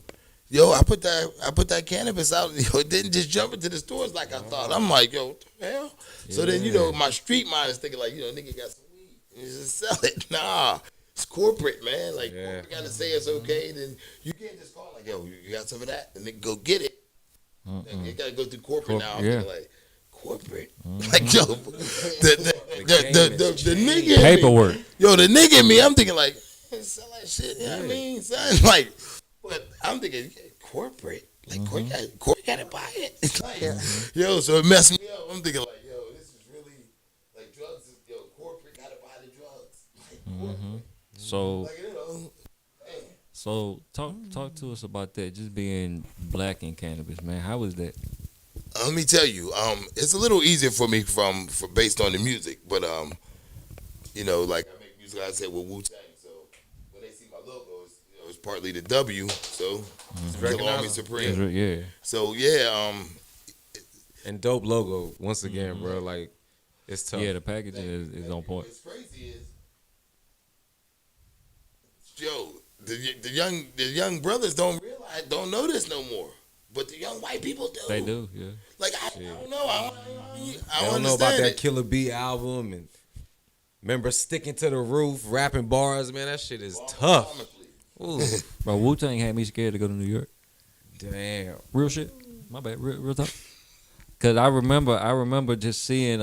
Yo, I put that cannabis out. Yo, it didn't just jump into the stores like I thought. I'm like, yo, what the hell? So then, my street mind is thinking like, nigga got some weed, you just sell it. Nah, it's corporate, man. Like, corporate gotta say it's okay. Then you can't just call like, yo, you got some of that, and then go get it. You gotta go through corporate now. I'm thinking like, corporate, like yo, the nigga in Paperwork. me, yo, the nigga in me, I'm thinking like, hey, sell that shit. You know what I mean? Son, like, but I'm thinking corporate, like corporate gotta buy it. Like, yo, so it messed me up. I'm thinking like, yo, this is really like drugs. Yo, corporate gotta buy the drugs. Like, corporate. So Like, so talk to us about that. Just being black in cannabis, man. How was that? let me tell you, it's a little easier for me based on the music, but like I make music, like I said, with Wu Tang, so when they see my logo, it's partly the W, so Killa Army Supreme. Yeah. So yeah, And dope logo once again, bro. Like it's tough. Yeah, the packaging is on point. What's crazy is, yo, the young brothers don't know this no more. But the young white people do. They do, yeah. Like, I don't know. I don't know about understand that it. Killer B album, and remember Sticking to the Roof, rapping bars, man. That shit is tough. Ooh, Bro, Wu-Tang had me scared to go to New York. damn. Real shit. My bad. Real talk. Cause I remember just seeing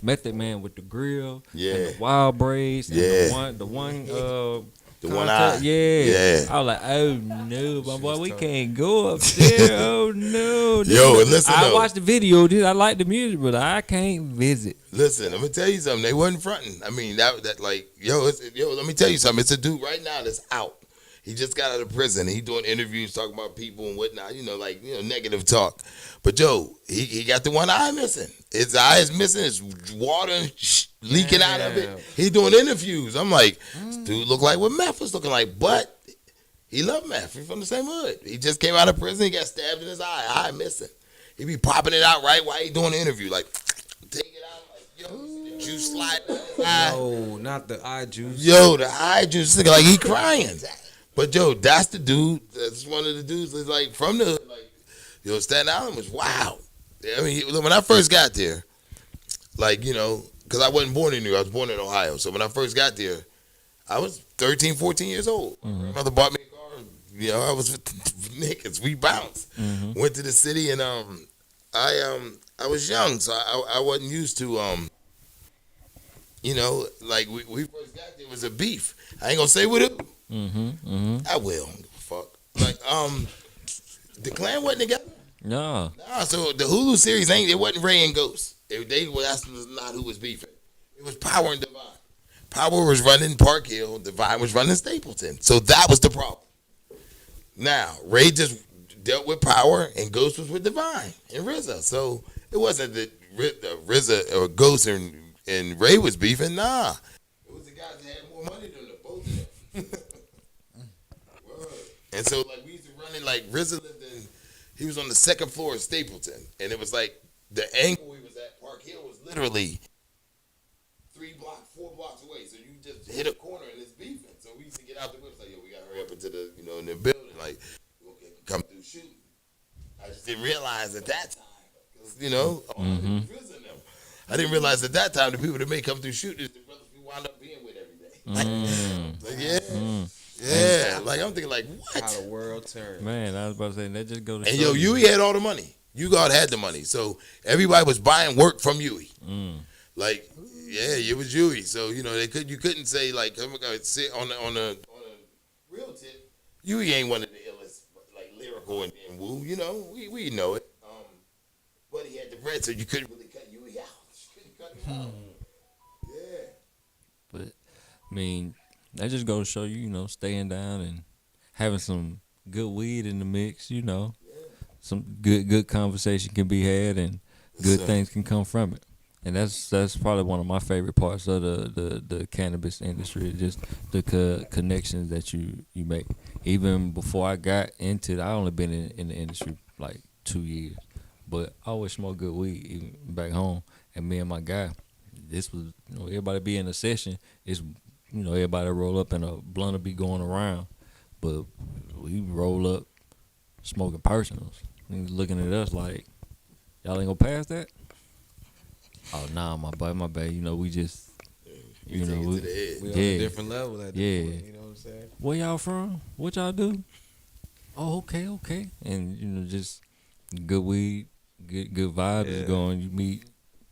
Method Man with the grill, Yeah. and the wild braids, Yeah. and the one The one contact, eye. yeah. Yeah. I was like, oh no, my boy, we can't go up there. Oh no. Yo, and listen I though. watched the video, dude. I like the music, but I can't visit. Listen, let me tell you something. They wasn't fronting. I mean, that like, let me tell you something. It's a dude right now that's out. He just got out of prison. He doing interviews talking about people and whatnot, negative talk. But he got the one eye missing. His eye is missing. It's water leaking out of it. He doing interviews. I'm like, this dude look like what meth was looking like, but he loved meth. He's from the same hood. He just came out of prison. He got stabbed in his eye missing. He be popping it out right while he doing the interview, like take it out, like the juice slide. No, not the eye juice. Yo, the eye juice looking like he crying. But that's the dude. That's one of the dudes that's like from the hood. Like, Staten Island was wild. I mean, when I first got there, like, because I wasn't born in New York, I was born in Ohio. So when I first got there, I was 13, 14 years old. My mother bought me a car. I was with niggas. We bounced. Went to the city, and I was young, so I wasn't used to like we first got there, it was a beef. I ain't gonna say what it. I will. Fuck. Like the clan wasn't together. No. Nah, so the Hulu series it wasn't Ray and Ghost. That's not who was beefing. It was Power and Divine. Power was running Park Hill, Divine was running Stapleton. So that was the problem. Now, Ray just dealt with Power and Ghost was with Divine and RZA. So it wasn't that RZA or Ghost and Ray was beefing. Nah. It was the guys that had more money than the both of them. And so like we used to run in like RZA lived in, he was on the second floor of Stapleton. And it was like the angle he was at Park Hill was literally 4 blocks away. So you just hit a corner and it's beefing. So we used to get out the way. It's like, yo, we gotta hurry up into the, in the building. Like, okay, come through shooting. I just didn't realize at that time, cause I didn't realize at that time the people that may come through shooting is the brothers we wound up being with every day. Yeah. Like I'm thinking, like, what? How the world turned. Man, I was about to say that just go to. And show you. Huey had all the money. You God had the money, so everybody was buying work from Huey. Like, yeah, it was Huey. So you couldn't say like, I'm gonna sit on a real tip. Huey ain't one of the illest, like lyrical and woo. We know it. But he had the bread, so you couldn't really cut Huey out. You couldn't cut him out. Yeah. But I mean, that just goes to show you, staying down and having some good weed in the mix. Some good conversation can be had and good things can come from it. And that's probably one of my favorite parts of the cannabis industry, just the connections that you make. Even before I got into it, I only been in the industry like 2 years, but I always smoked good weed even back home. And me and my guy, this was everybody be in a session. It's everybody roll up and a blunt will be going around, but we roll up smoking personals. And looking at us like, y'all ain't gonna pass that? Oh nah, my bad. We just, we We on a different level at this point, you know what I'm saying? Where y'all from? What y'all do? Oh, okay. And just good weed, good vibes is going. You meet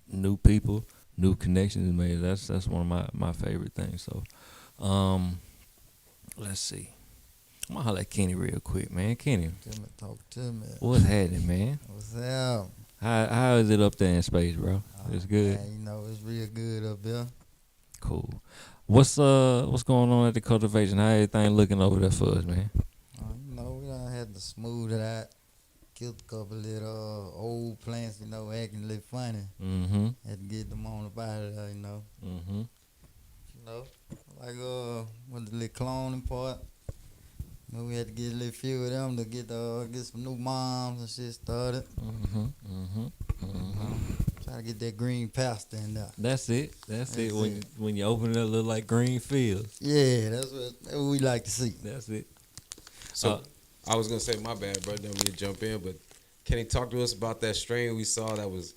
new people, new connections made. That's one of my favorite things. So, let's see. I'm gonna holler at Kenny real quick, man. Kenny, Talk to me. what's happening, man? What's up? How is it up there in space, bro? It's good. Man, it's real good up there. Cool. What's going on at the cultivation? How everything looking over there for us, man? We done had to smooth it out. Killed a couple little old plants, acting a little funny. Had to get them on up out of there, Like with the little cloning part. We had to get a little few of them to get some new moms and shit started. Try to get that green pasture in there. That's it. When you open it up, it look like green fields. Yeah, that's what we like to see. That's it. So I was gonna say, my bad, bro. Don't mean to jump in, but can you talk to us about that strain we saw that was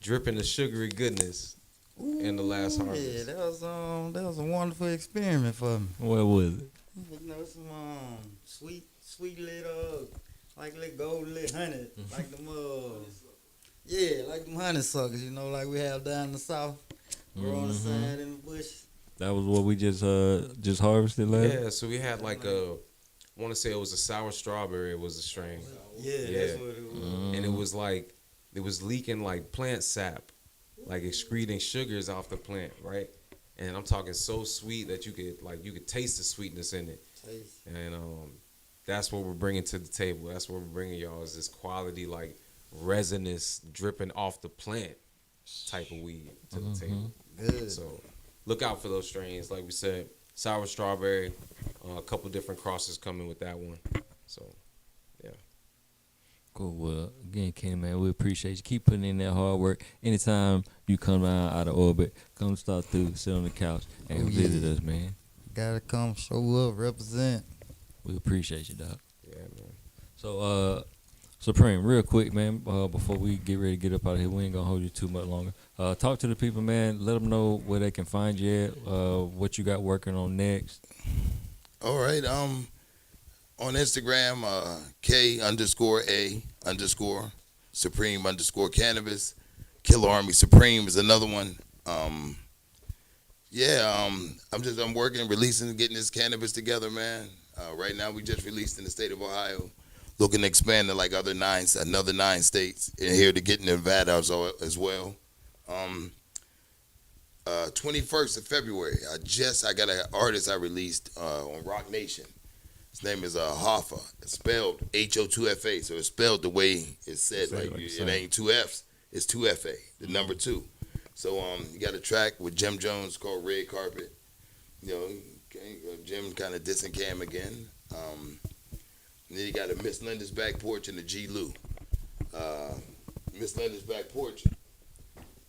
dripping the sugary goodness in the last harvest? Yeah, that was a wonderful experiment for me. What was it? Some sweet little, like little gold little honey, like them like them honeysuckers, like we have down in the south, grow on the side in the bush. That was what we just harvested last. Yeah, so we had like I want to say it was a sour strawberry. It was a strain. Yeah, that's what it was. And it was like it was leaking like plant sap, like excreting sugars off the plant, right? And I'm talking so sweet that you could taste the sweetness in it. And that's what we're bringing to the table. That's what we're bringing y'all is this quality, like resinous dripping off the plant type of weed to the table. Good. So look out for those strains. Like we said, sour strawberry, a couple different crosses coming with that one. So yeah. Cool. Well, again, Kenny, man, we appreciate you. Keep putting in that hard work. Anytime you come down out of orbit, come start through, sit on the couch, and visit us, man. Gotta come, show up, represent. We appreciate you, Doc. Yeah, man. Supreme, real quick, man. Before we get ready to get up out of here, we ain't gonna hold you too much longer. Talk to the people, man. Let them know where they can find you at. What you got working on next. All right. On Instagram, K_A_Supreme_cannabis. Killer Army Supreme is another one. I'm working, releasing, getting this cannabis together, man. Right now, we just released in the state of Ohio, looking to expand to like another 9 states, and here to get in Nevada as well. 21st of February, I got an artist I released on Rock Nation. His name is Hoffa. It's spelled HO2FA, so it's spelled the way it's said. It ain't 2 F's, it's 2FA, the number 2. So you got a track with Jim Jones called Red Carpet. Jim kind of dissing Cam again. And then you got a Miss Linda's Back Porch and the G. Lou. Miss Linda's Back Porch.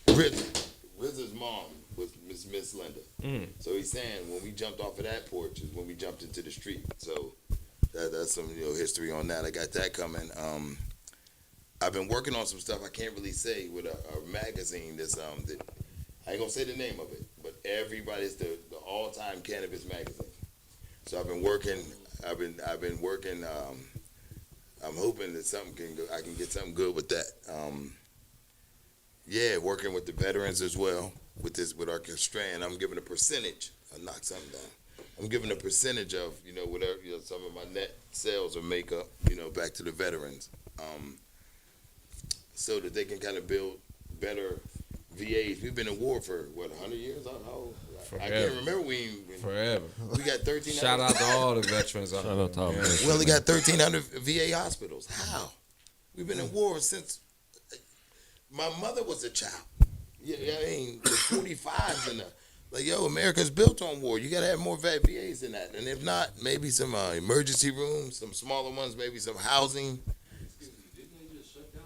RZA's mom was Miss Linda. So he's saying when we jumped off of that porch is when we jumped into the street. So that's some history on that. I got that coming. I've been working on some stuff I can't really say with a magazine that I ain't gonna say the name of it, but everybody's the all-time cannabis magazine. So I've been working. I'm hoping that I can get something good with that. Working with the veterans as well with our strand. I'm giving a percentage. I knocked something down. I'm giving a percentage of whatever some of my net sales or makeup back to the veterans, so that they can kind of build better VAs. We've been in war for 100 years? I can't remember. Forever. We got 1,300. Shout out to all the veterans. Shout out to all the veterans. We only got 1,300 VA hospitals. How? We've been in war since my mother was a child. The 45s and America's built on war. You got to have more VAs than that. And if not, maybe some emergency rooms, some smaller ones, maybe some housing. Didn't they just shut down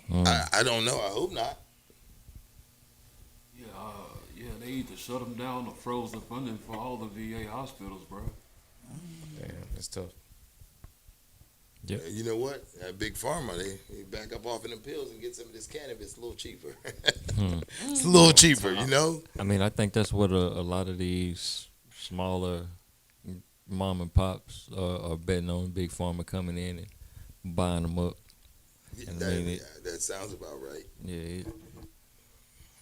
the VAs? I don't know. I hope not. They either shut them down or froze the funding for all the VA hospitals, bro. Damn, that's tough. Yep. You know what? Big Pharma, they back up off of them pills and get some of this cannabis a little cheaper. It's a little cheaper, I mean, I think that's what a lot of these smaller mom and pops are betting on. Big Pharma coming in and buying them up. That sounds about right. Yeah.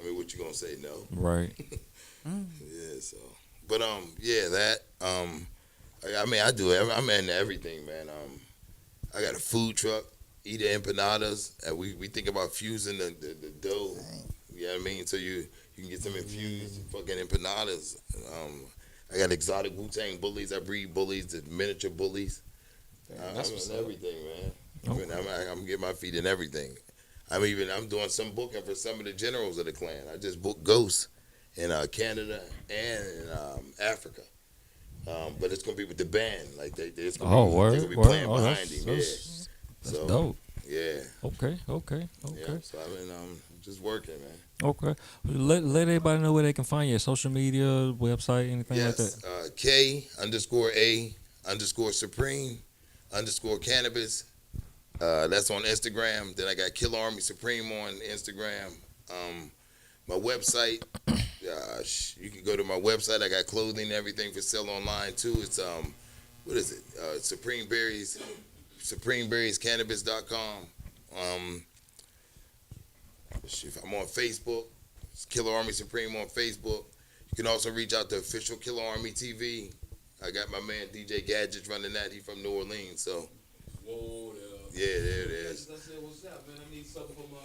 What you gonna say? No. Right. Yeah. So, but that. I do. I'm into everything, man. I got a food truck, Eat Empanadas, and we think about fusing the dough. You know what I mean? So you can get some infused fucking empanadas. I got exotic Wu-Tang bullies. I breed bullies, the miniature bullies. I'm in everything, man. Okay. I'm getting my feet in everything. I'm doing some booking for some of the generals of the clan. I just booked Ghosts in Canada and in Africa. But it's gonna be with the band, like they're gonna be playing behind him. That's dope. Yeah. Okay. Yeah, so I've been just working, man. Okay. Let everybody know where they can find you. Social media, website, anything like that. K_A_Supreme_cannabis. That's on Instagram. Then I got Killer Army Supreme on Instagram. My website, you can go to my website. I got clothing and everything for sale online too. It's what is it? Supreme Berries, SupremeBerriesCannabis.com. I'm on Facebook. It's Killer Army Supreme on Facebook. You can also reach out to official Killer Army TV. I got my man DJ Gadgets running that. He's from New Orleans, so. Whoa, yeah, there it is. I said, what's up, man? I need something for my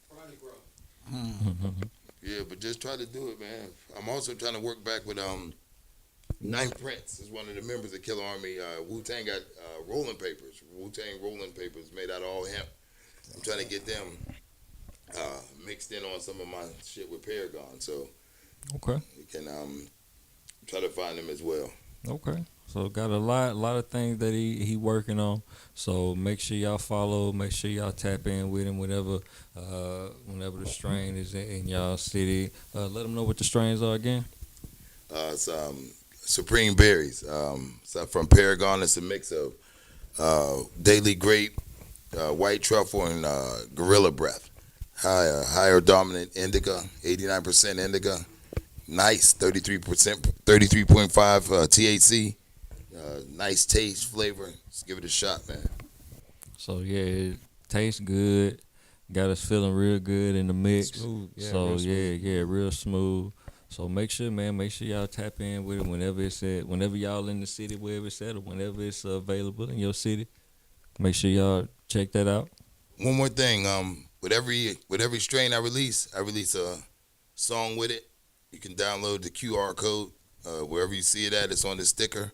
Friday Grow. Yeah, but just try to do it, man. I'm also trying to work back with Ninth Prince is one of the members of Killer Army. Wu-Tang got rolling papers. Wu-Tang rolling papers made out of all hemp. I'm trying to get them mixed in on some of my shit with Paragon. So Okay. you can try to find them as well. Okay. So got a lot of things that he working on. So make sure y'all follow. Make sure y'all tap in with him whenever the strain is in y'all city. Let them know what the strains are again. It's Supreme Berries. So from Paragon, it's a mix of Daily Grape, White Truffle, and Gorilla Breath. Higher dominant indica, 89% indica. Nice, 33.5 THC. Nice taste, flavor. Let's give it a shot, man. So yeah, it tastes good. Got us feeling real good in the mix. Smooth, yeah, So real smooth. yeah, real smooth. So make sure y'all tap in with it whenever y'all in the city, wherever it's at, or whenever it's available in your city. Make sure y'all check that out. One more thing. With every strain I release a song with it. You can download the QR code wherever you see it at. It's on the sticker.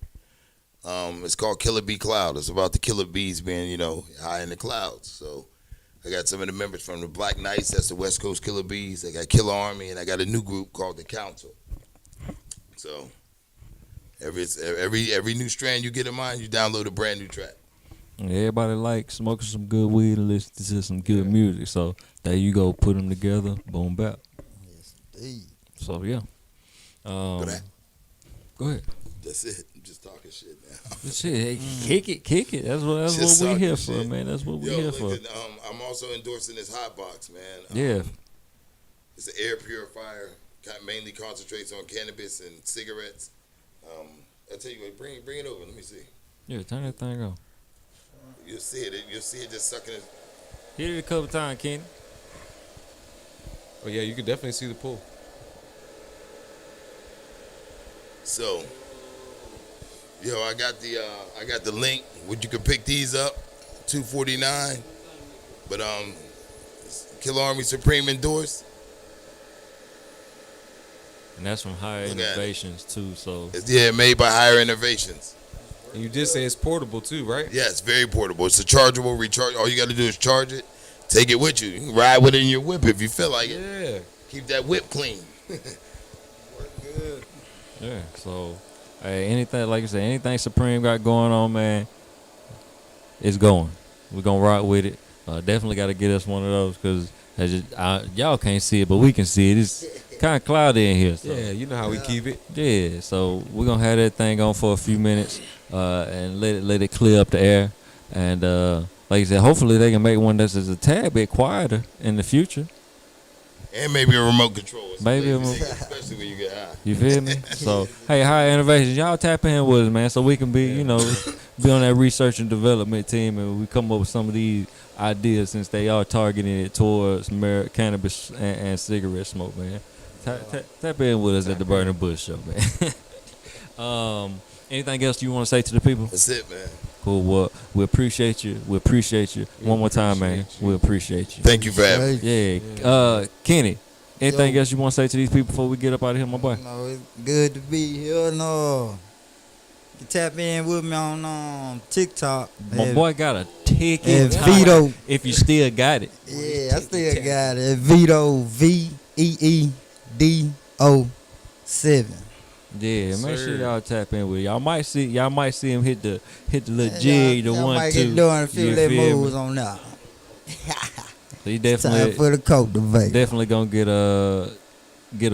It's called Killa Bee Cloud. It's about the killer bees being, high in the clouds. So I got some of the members from the Black Knights. That's the West Coast Killer Bees. I got Killer Army, and I got a new group called the Council. So every new strand you get in mind, you download a brand new track. Everybody like smoking some good weed and listening to some good music. So there you go, put them together, boom bap. Yes, indeed. So yeah. Go ahead. That's it. I'm just talking shit now. Shit, hey, kick it. That's Just what we here talking for, shit. man. That's what we Yo, here for. listen, I'm also endorsing this hot box, man. Yeah. It's an air purifier. Mainly concentrates on cannabis and cigarettes. I tell you what, bring it over. Let me see. Yeah, turn that thing on. You'll see it. You'll see it just sucking it. Hit it a couple times, Kenny. Oh yeah, you can definitely see the pull. So, I got the link. Would you could pick these up, $249. But Killer Army Supreme endorsed. And that's from Higher Look at it. Innovations too. So It's, made by Higher Innovations. And you did say it's portable too, right? Yeah, it's very portable. It's a chargeable recharge. All you got to do is charge it. Take it with you. You can ride with it in your whip if you feel like it. Yeah. Keep that whip clean. yeah. So hey, anything like I said, anything Supreme got going on, man, it's going. We're gonna rock with it. Definitely got to get us one of those because y'all can't see it, but we can see it. It's kind of cloudy in here. So. Yeah, you know how we keep it. Yeah, so we're gonna have that thing on for a few minutes, and let it clear up the air, and like I said, hopefully they can make one that's just a tad bit quieter in the future. And maybe a remote control. Maybe a especially when you get high. You feel me? So hey, High Innovations, y'all tap in with us, man, so we can be, be on that research and development team, and we come up with some of these ideas since they are targeting it towards cannabis and cigarette smoke, man. Tap in with us at the Burning Bush Show, man. Anything else you want to say to the people? That's it, man. Cool. Well, we appreciate you. One more time, man. We appreciate you. Thank you for having me. Yeah. Kenny, anything else you want to say to these people before we get up out of here, my boy? No, it's good to be here. No, you can tap in with me on TikTok. My boy got a ticket. And Vito. If you still got it. Yeah, I still got it. Vito, VEEDO7. Yeah, make sure y'all tap in with it. Y'all might see him hit the little Yeah, jig, the y'all 1 might 2. get doing a few You little feel moves me? on that. So he Time definitely for the cultivator. definitely gonna get a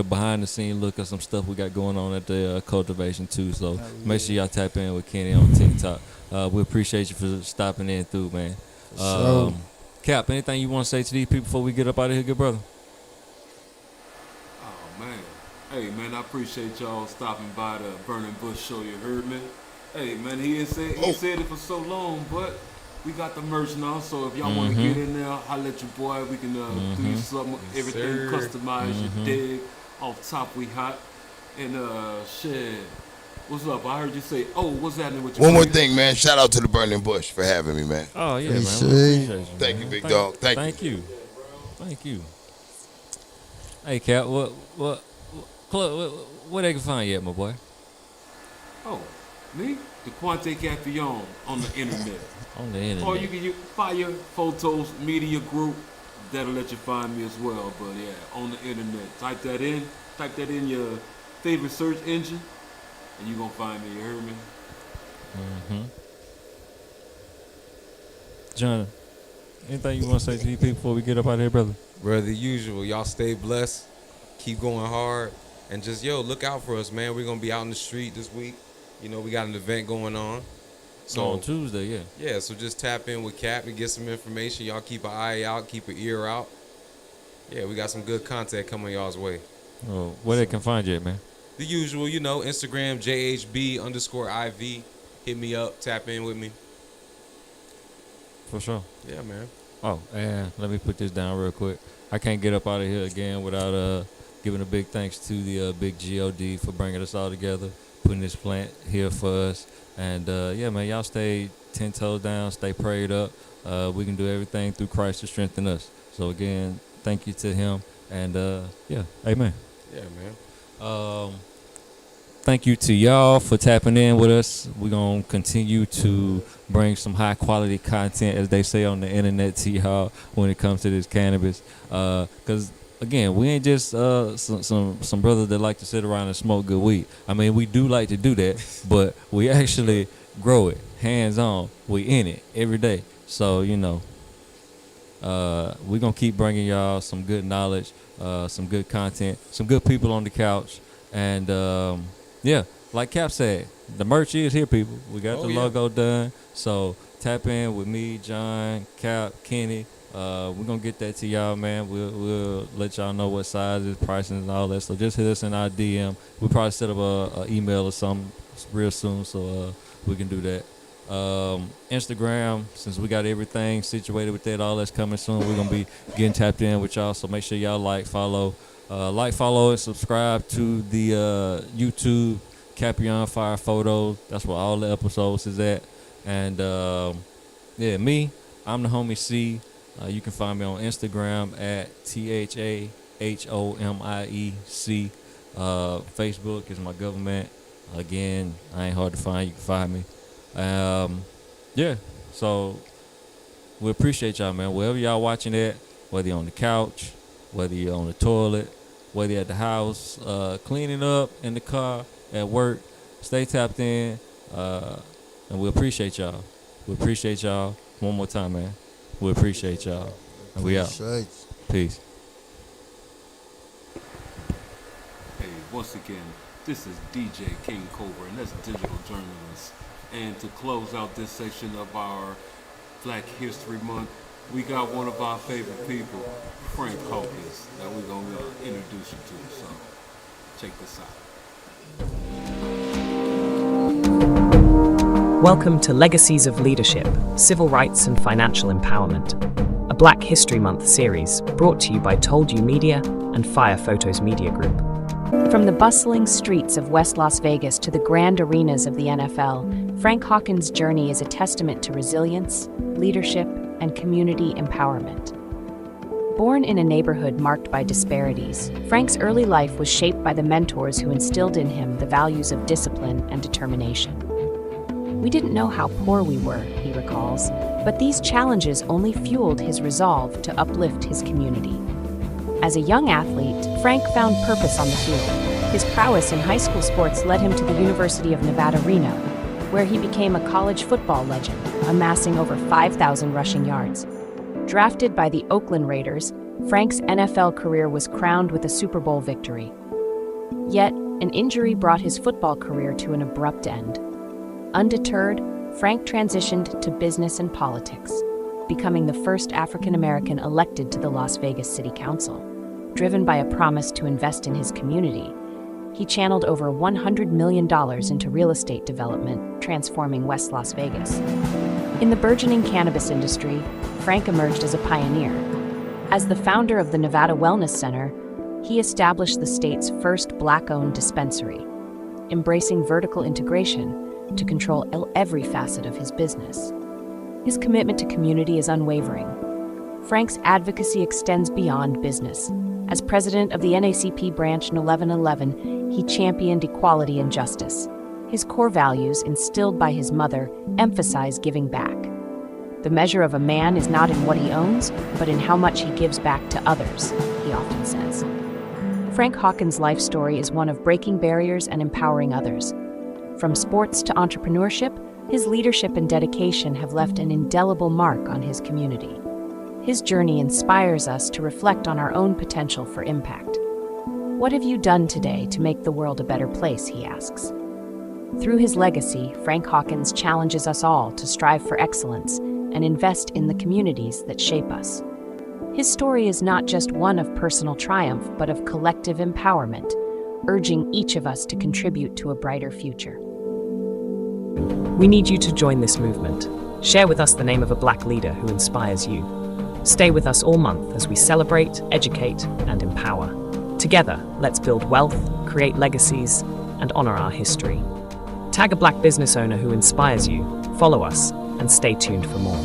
behind the scene look at some stuff we got going on at the cultivation too. So make sure y'all tap in with Kenny on TikTok. We appreciate you for stopping in through, man. Sure. Cap, anything you want to say to these people before we get up out of here, good brother? Oh, man. Hey, man, I appreciate y'all stopping by the Burning Bush Show, you heard me? Hey, man, he said it for so long, but we got the merch now, so if y'all want to get in there, holla at your boy. We can do you something, everything customized, you dig. Off top, we hot. And, shit, what's up? I heard you say, what's happening with you? One more thing, man. Shout out to the Burning Bush for having me, man. Oh yeah, man. We Appreciate appreciate you, Thank man. you, big dog. Thank you. Hey, Cap, where they can find you at, my boy? Oh, me? The Quante Capion on the internet. On the internet. Or you can use Fire Photos Media Group. That'll let you find me as well. But yeah, on the internet. Type that in your favorite search engine, and you're going to find me. You heard me? John, anything you want to say to these people before we get up out of here, brother? Brother, usual. Y'all stay blessed. Keep going hard. And just, look out for us, man. We're going to be out in the street this week. We got an event going on. So on Tuesday, yeah. yeah, so just tap in with Cap and get some information. Y'all keep an eye out, keep an ear out. Yeah, we got some good content coming y'all's way. Oh, where they can find you at, man? The usual, Instagram, JHB_IV. Hit me up, tap in with me. For sure. Yeah, man. Oh, and let me put this down real quick. I can't get up out of here again without giving a big thanks to the big God for bringing us all together, putting this plant here for us. And, yeah, man, y'all stay 10 toes down, stay prayed up. We can do everything through Christ to strengthen us. So, again, thank you to him. And, yeah, amen. Yeah, man. Thank you to y'all for tapping in with us. We're going to continue to bring some high-quality content, as they say on the internet, to y'all when it comes to this cannabis. Because, again, we ain't just some brothers that like to sit around and smoke good weed. I mean, we do like to do that, but we actually grow it, hands-on. We in it every day. So, we're going to keep bringing y'all some good knowledge, some good content, some good people on the couch. And, yeah, like Cap said, the merch is here, people. We got the logo done. So tap in with me, John, Cap, Kenny. We're going to get that to y'all, man. We'll let y'all know what sizes, pricing, and all that. So just hit us in our DM. We'll probably set up a email or something real soon so we can do that. Instagram, since we got everything situated with that, all that's coming soon, we're going to be getting tapped in with y'all. So make sure y'all follow, and subscribe to the YouTube Capion Fire Photos. That's where all the episodes is at. And yeah, I'm the homie C. You can find me on Instagram at THAHOMIEC. Facebook is my government. Again, I ain't hard to find. You can find me. Yeah, so we appreciate y'all, man. Wherever y'all watching it, whether you're on the couch, whether you're on the toilet, whether you're at the house, cleaning up, in the car, at work, stay tapped in, and we appreciate y'all. We appreciate y'all. One more time, man. We appreciate y'all. And we out. Peace. Hey, once again, this is DJ King Cobra, and that's Digital Journalist. And to close out this section of our Black History Month, we got one of our favorite people, Frank Hawkins, that we're going to introduce you to. So, check this out. Welcome to Legacies of Leadership, Civil Rights and Financial Empowerment, a Black History Month series brought to you by Told You Media and Fire Photos Media Group. From the bustling streets of West Las Vegas to the grand arenas of the NFL, Frank Hawkins' journey is a testament to resilience, leadership, and community empowerment. Born in a neighborhood marked by disparities, Frank's early life was shaped by the mentors who instilled in him the values of discipline and determination. "We didn't know how poor we were," he recalls, but these challenges only fueled his resolve to uplift his community. As a young athlete, Frank found purpose on the field. His prowess in high school sports led him to the University of Nevada, Reno, where he became a college football legend, amassing over 5,000 rushing yards. Drafted by the Oakland Raiders, Frank's NFL career was crowned with a Super Bowl victory. Yet, an injury brought his football career to an abrupt end. Undeterred, Frank transitioned to business and politics, becoming the first African American elected to the Las Vegas City Council. Driven by a promise to invest in his community, he channeled over $100 million into real estate development, transforming West Las Vegas. In the burgeoning cannabis industry, Frank emerged as a pioneer. As the founder of the Nevada Wellness Center, he established the state's first Black-owned dispensary, embracing vertical integration to control every facet of his business. His commitment to community is unwavering. Frank's advocacy extends beyond business. As president of the NACP branch in 1111, he championed equality and justice. His core values, instilled by his mother, emphasize giving back. The measure of a man is not in what he owns, but in how much he gives back to others, he often says. Frank Hawkins' life story is one of breaking barriers and empowering others. From sports to entrepreneurship, his leadership and dedication have left an indelible mark on his community. His journey inspires us to reflect on our own potential for impact. "What have you done today to make the world a better place?" he asks. Through his legacy, Frank Hawkins challenges us all to strive for excellence and invest in the communities that shape us. His story is not just one of personal triumph, but of collective empowerment, urging each of us to contribute to a brighter future. We need you to join this movement. Share with us the name of a Black leader who inspires you. Stay with us all month as we celebrate, educate, and empower. Together, let's build wealth, create legacies, and honor our history. Tag a Black business owner who inspires you, follow us, and stay tuned for more.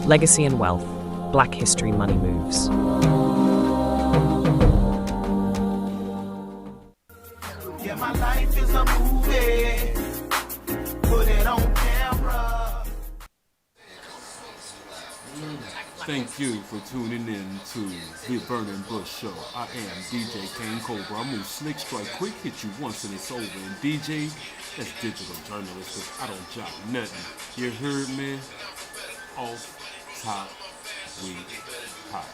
Legacy and Wealth, Black History Money Moves. Yeah, my life is a movie. Put it on camera. Thank you for tuning in to The Burning Bush Show. I am DJ Kane Cobra. I move slick, strike quick, hit you once and it's over. And DJ, that's digital journalist, cause I don't jock nothing. You heard me? Off top, we hot.